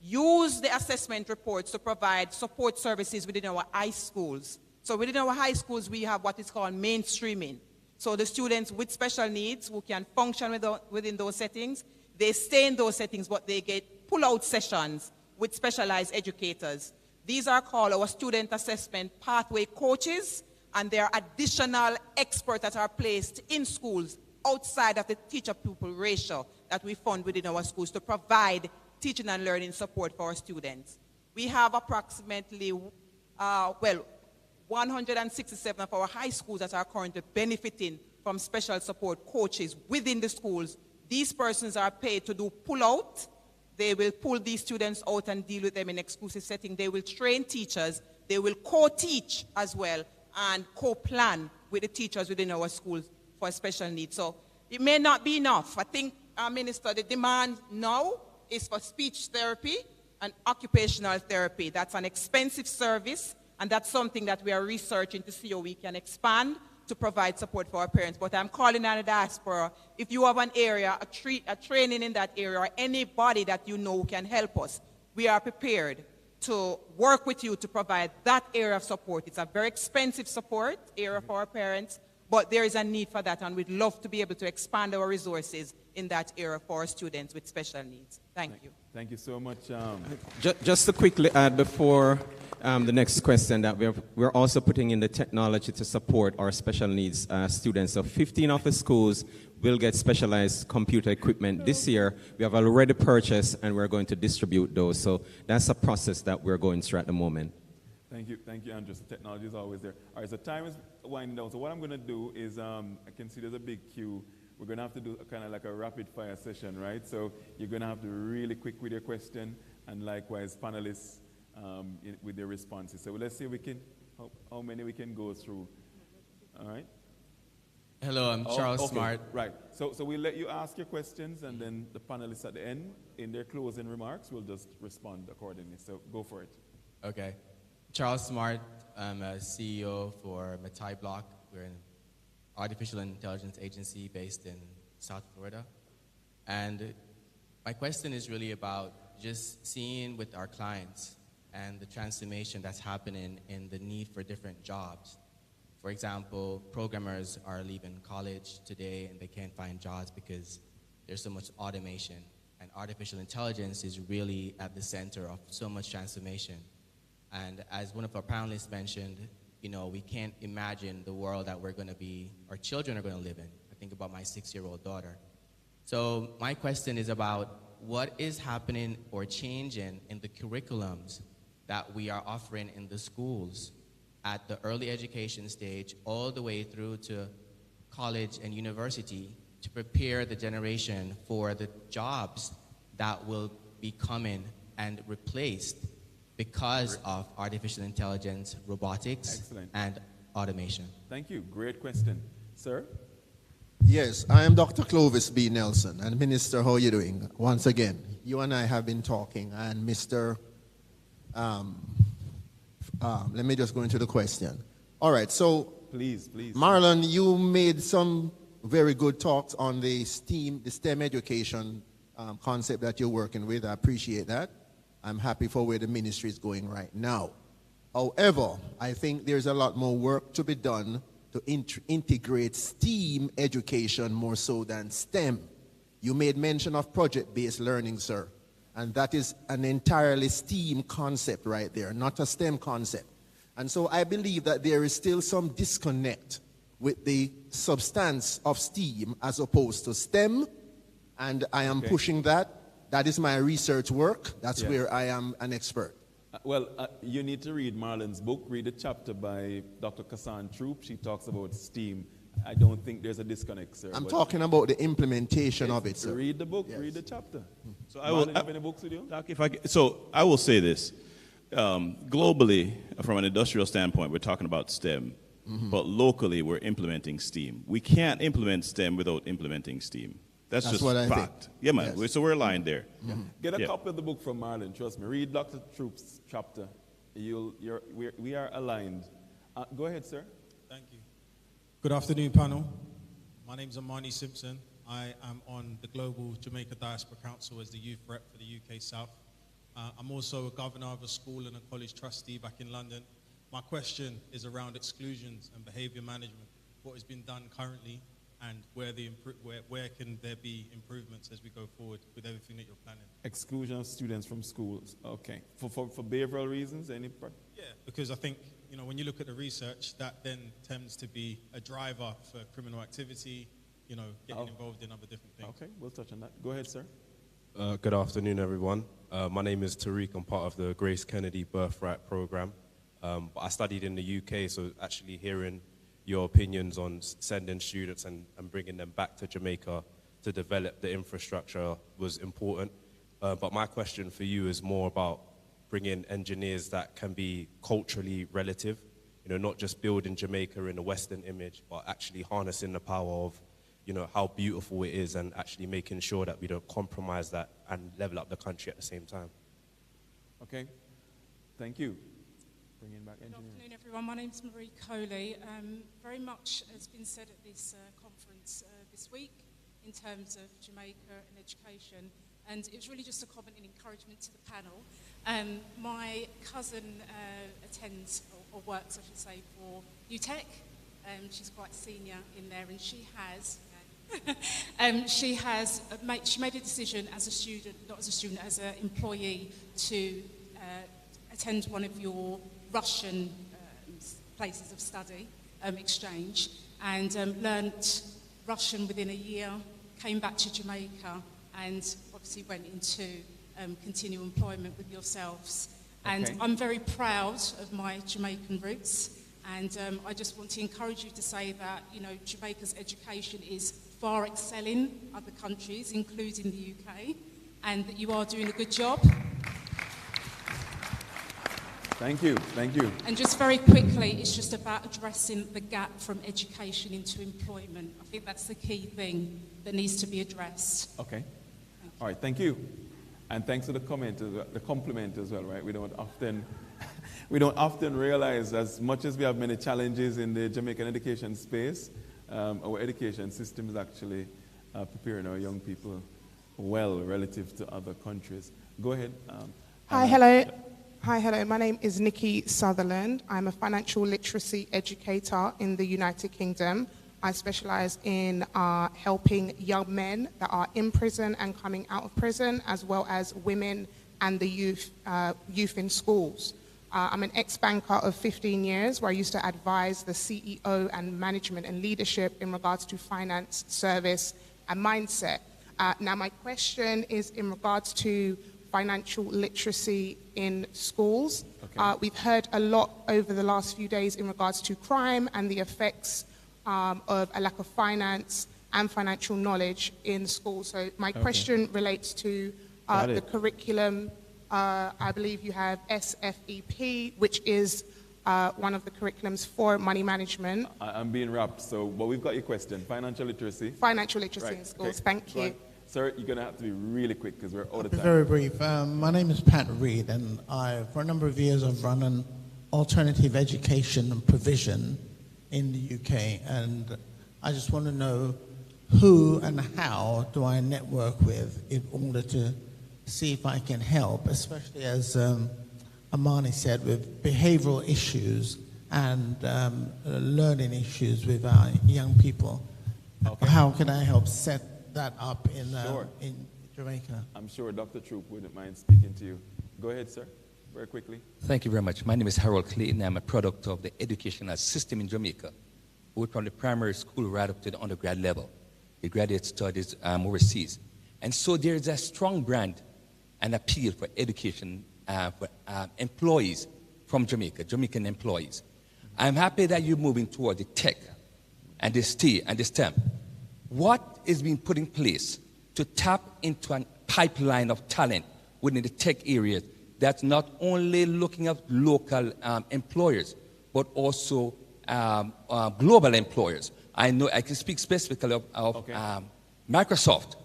use the assessment reports to provide support services within our high schools. So within our high schools, we have what is called mainstreaming. So the students with special needs who can function within those settings, they stay in those settings, but they get pull-out sessions with specialized educators. These are called our student assessment pathway coaches, and they are additional experts that are placed in schools outside of the teacher-pupil ratio that we fund within our schools to provide teaching and learning support for our students. We have approximately, 167 of our high schools that are currently benefiting from special support coaches within the schools. These persons are paid to do pull-out. They will pull these students out and deal with them in exclusive setting. They will train teachers. They will co-teach as well and co-plan with the teachers within our schools for special needs. So it may not be enough. I think, Minister, the demand now is for speech therapy and occupational therapy. That's an expensive service, and that's something that we are researching to see how we can expand to provide support for our parents. But I'm calling on the diaspora, if you have an area, a training in that area, or anybody that you know can help us, we are prepared to work with you to provide that area of support. It's a very expensive support area for our parents, but there is a need for that, and we'd love to be able to expand our resources in that area for our students with special needs. Thank you. Thank you so much. Just to quickly add before the next question, that we're also putting in the technology to support our special needs students. So 15 of the schools will get specialized computer equipment this year. We have already purchased, and we're going to distribute those. So that's a process that we're going through at the moment. Thank you, Andrew. So technology is always there. All right, so time is winding down. So what I'm going to do is, I can see there's a big queue. We're going to have to do kind of like a rapid fire session, right? So you're going to have to be really quick with your question, and likewise panelists with their responses. So let's see if we can, how many we can go through. All right? Hello, I'm Charles Smart. Right. So we'll let you ask your questions, and then the panelists at the end, in their closing remarks, will just respond accordingly. So go for it. Okay. Charles Smart, I'm a CEO for Matai Block. We're an artificial intelligence agency based in South Florida. And my question is really about just seeing with our clients and the transformation that's happening in the need for different jobs. For example, programmers are leaving college today and they can't find jobs because there's so much automation. And artificial intelligence is really at the center of so much transformation. And as one of our panelists mentioned, you know, we can't imagine the world that we're going to be, our children are going to live in. I think about my 6-year-old daughter. So my question is about what is happening or changing in the curriculums that we are offering in the schools at the early education stage all the way through to college and university to prepare the generation for the jobs that will be coming and replaced because of artificial intelligence, robotics, and automation. Thank you. Great question. Sir? Yes, I am Dr. Clovis B. Nelson. And Minister, how are you doing? Once again, you and I have been talking, and Mr. Let me just go into the question. All right, so please. Marlon, you made some very good talks on the STEM education concept that you're working with. I appreciate that. I'm happy for where the ministry is going right now. However, I think there's a lot more work to be done to integrate STEAM education more so than STEM. You made mention of project-based learning, sir, and that is an entirely STEAM concept right there, not a STEM concept. And so I believe that there is still some disconnect with the substance of STEAM as opposed to STEM, and I am pushing that. That is my research work. That's where I am an expert. You need to read Marlon's book. Read a chapter by Dr. Kassan Troop. She talks about STEAM. I don't think there's a disconnect, sir. I'm talking about the implementation of it, sir. Read the book, read the chapter. So I will. Marlon, have any books with you? Doc, so I will say this. Globally, from an industrial standpoint, we're talking about STEM. But locally, we're implementing STEAM. We can't implement STEM without implementing STEAM. That's just what I fact. think. Yeah, man. So we're aligned there. Get a copy of the book from Marlon. Trust me. Read Dr. Troop's chapter. We are aligned. Go ahead, sir. Thank you. Good afternoon, panel. My name is Amani Simpson. I am on the Global Jamaica Diaspora Council as the youth rep for the UK South. I'm also a governor of a school and a college trustee back in London. My question is around exclusions and behavior management. What has been done currently, and where can there be improvements as we go forward with everything that you're planning? Exclusion of students from schools. Okay. For behavioral reasons? Yeah, because I think, when you look at the research, that then tends to be a driver for criminal activity, getting involved in other different things. Okay, we'll touch on that. Go ahead, sir. Good afternoon, everyone. My name is Tariq. I'm part of the Grace Kennedy Birthright Program. But I studied in the UK, so actually hearing your opinions on sending students and bringing them back to Jamaica to develop the infrastructure was important. But my question for you is more about bringing engineers that can be culturally relative, not just building Jamaica in a Western image, but actually harnessing the power of, how beautiful it is and actually making sure that we don't compromise that and level up the country at the same time. Okay, thank you. Bringing back Good afternoon, everyone. My name is Marie Coley. Very much has been said at this conference this week in terms of Jamaica and education, and it was really just a comment and encouragement to the panel. My cousin attends, or works, I should say, for UTEC. She's quite senior in there, and she made a decision as a student, not as a student, as an employee, to attend one of your Russian places of study, exchange, and learnt Russian within a year, came back to Jamaica, and obviously went into continual employment with yourselves. And I'm very proud of my Jamaican roots, and I just want to encourage you to say that, Jamaica's education is far excelling other countries, including the UK, and that you are doing a good job. Thank you, thank you. And just very quickly, it's just about addressing the gap from education into employment. I think that's the key thing that needs to be addressed. Okay. All right, thank you. And thanks for the comment, the compliment as well, right? We don't often realize, as much as we have many challenges in the Jamaican education space, our education system is actually preparing our young people well relative to other countries. Go ahead. Hi, hello. Hi, hello. My name is Nikki Sutherland. I'm a financial literacy educator in the United Kingdom. I specialize in helping young men that are in prison and coming out of prison, as well as women and the youth in schools. I'm an ex-banker of 15 years, where I used to advise the CEO and management and leadership in regards to finance, service, and mindset. Now, my question is in regards to financial literacy in schools. Okay. We've heard a lot over the last few days in regards to crime and the effects of a lack of finance and financial knowledge in schools. So my question relates to the curriculum. I believe you have SFEP, which is one of the curriculums for money management. I'm being wrapped, but we've got your question. Financial literacy. Financial literacy in schools. Okay. Thank you. Sir, you're going to have to be really quick because we're out of time. Very brief. My name is Pat Reed, and for a number of years I've run an alternative education provision in the UK, and I just want to know who and how do I network with in order to see if I can help, especially as Amani said, with behavioral issues and learning issues with our young people. Okay. How can I help set that up in Jamaica? I'm sure Dr. Troop wouldn't mind speaking to you. Go ahead, sir, very quickly. Thank you very much. My name is Harold Clayton. I'm a product of the educational system in Jamaica, both from the primary school right up to the undergrad level, the graduate studies overseas. And so there is a strong brand and appeal for education for employees from Jamaica, Jamaican employees. I'm happy that you're moving toward the tech and the STEM. What is being put in place to tap into a pipeline of talent within the tech area that's not only looking at local employers, but also global employers? I know I can speak specifically of Microsoft.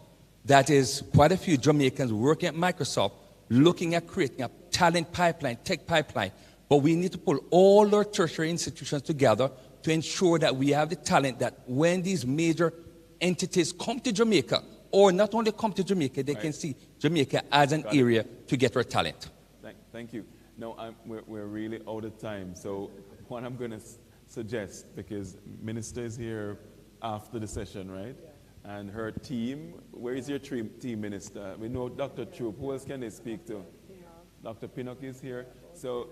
That is quite a few Jamaicans working at Microsoft looking at creating a talent pipeline, tech pipeline. But we need to pull all our tertiary institutions together to ensure that we have the talent that when these major entities come to Jamaica, or not only come to Jamaica, they can see Jamaica as an area to get our talent. Thank you. No, we're really out of time. So what I'm going to suggest, because Minister is here after the session, right? And her team, where is your team, Minister? We know Dr. Troop. Who else can they speak to? Dr. Pinnock is here. So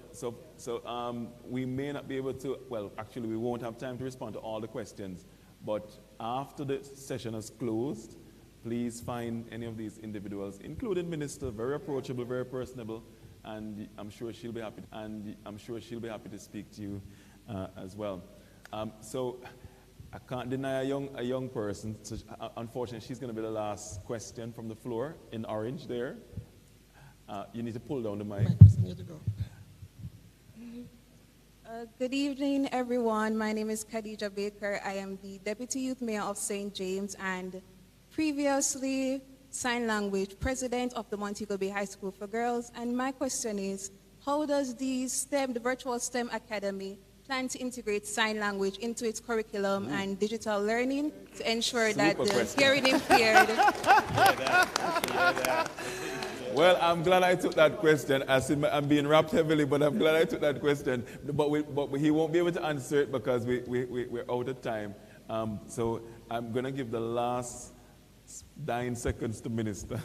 we may not be able to, well, actually we won't have time to respond to all the questions, but after the session is closed, please find any of these individuals, including Minister, very approachable, very personable, and I'm sure she'll be happy. To speak to you as well. So I can't deny a young person. So unfortunately, she's going to be the last question from the floor in orange there. You need to pull down the mic. Good evening, everyone. My name is Khadija Baker. I am the Deputy Youth Mayor of St. James and previously Sign Language President of the Montego Bay High School for Girls. And my question is, how does the Virtual STEM Academy plan to integrate sign language into its curriculum and digital learning to ensure that the hearing impaired... Well, I'm glad I took that question. I'm being wrapped heavily, but I'm glad I took that question. But he won't be able to answer it because we're out of time. So I'm going to give the last 9 seconds to Minister.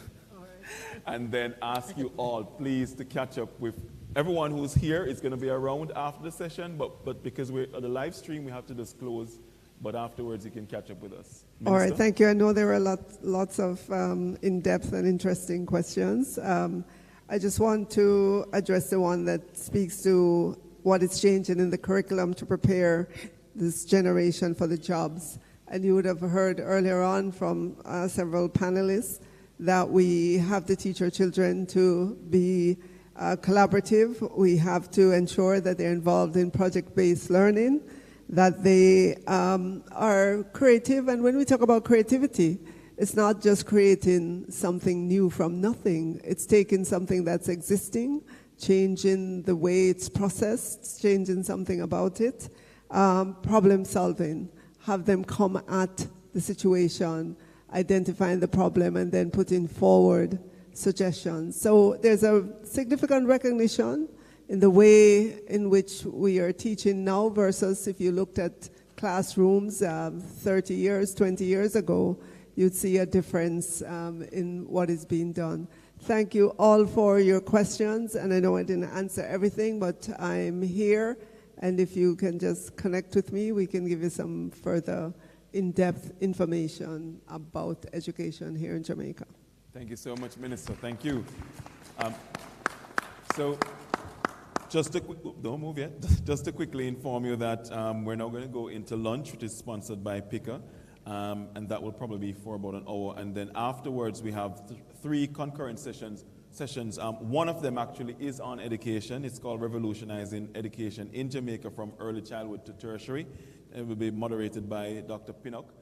And then ask you all, please, to catch up with everyone who's here. Is going to be around after the session, but because we're on the live stream, we have to disclose. But afterwards, you can catch up with us. Minister? All right, thank you. I know there were lots of in-depth and interesting questions. I just want to address the one that speaks to what is changing in the curriculum to prepare this generation for the jobs. And you would have heard earlier on from several panelists that we have to teach our children to be collaborative. We have to ensure that they're involved in project-based learning, that they are creative. And when we talk about creativity, it's not just creating something new from nothing. It's taking something that's existing, changing the way it's processed, changing something about it, problem solving, have them come at the situation, identifying the problem, and then putting forward suggestions. So there's a significant recognition in the way in which we are teaching now versus if you looked at classrooms 30 years, 20 years ago, you'd see a difference in what is being done. Thank you all for your questions, and I know I didn't answer everything, but I'm here, and if you can just connect with me, we can give you some further in-depth information about education here in Jamaica. Thank you so much, Minister. Thank you. So, don't move yet. Just to quickly inform you that we're now going to go into lunch, which is sponsored by PICA, and that will probably be for about an hour. And then afterwards, we have 3 concurrent sessions. One of them actually is on education. It's called Revolutionizing Education in Jamaica from Early Childhood to Tertiary. It will be moderated by Dr. Pinnock.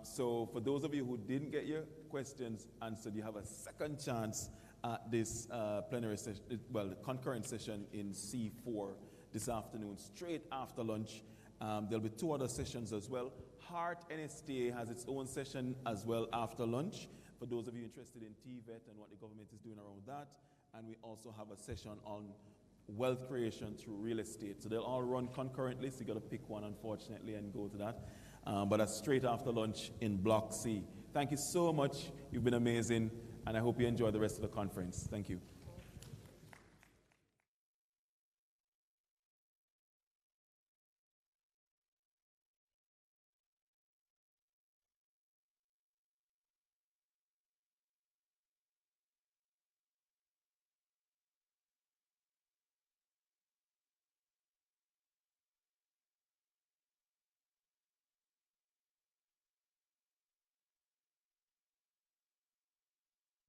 So for those of you who didn't get your questions answered, you have a second chance at this plenary session, well, the concurrent session in C4 this afternoon, straight after lunch. There'll be 2 other sessions as well. Heart NSTA has its own session as well after lunch. for those of you interested in TVET and what the government is doing around that. And we also have a session on wealth creation through real estate. So they'll all run concurrently, so you got to pick one, unfortunately, and go to that. But that's straight after lunch in Block C. Thank you so much. You've been amazing, and I hope you enjoy the rest of the conference. Thank you.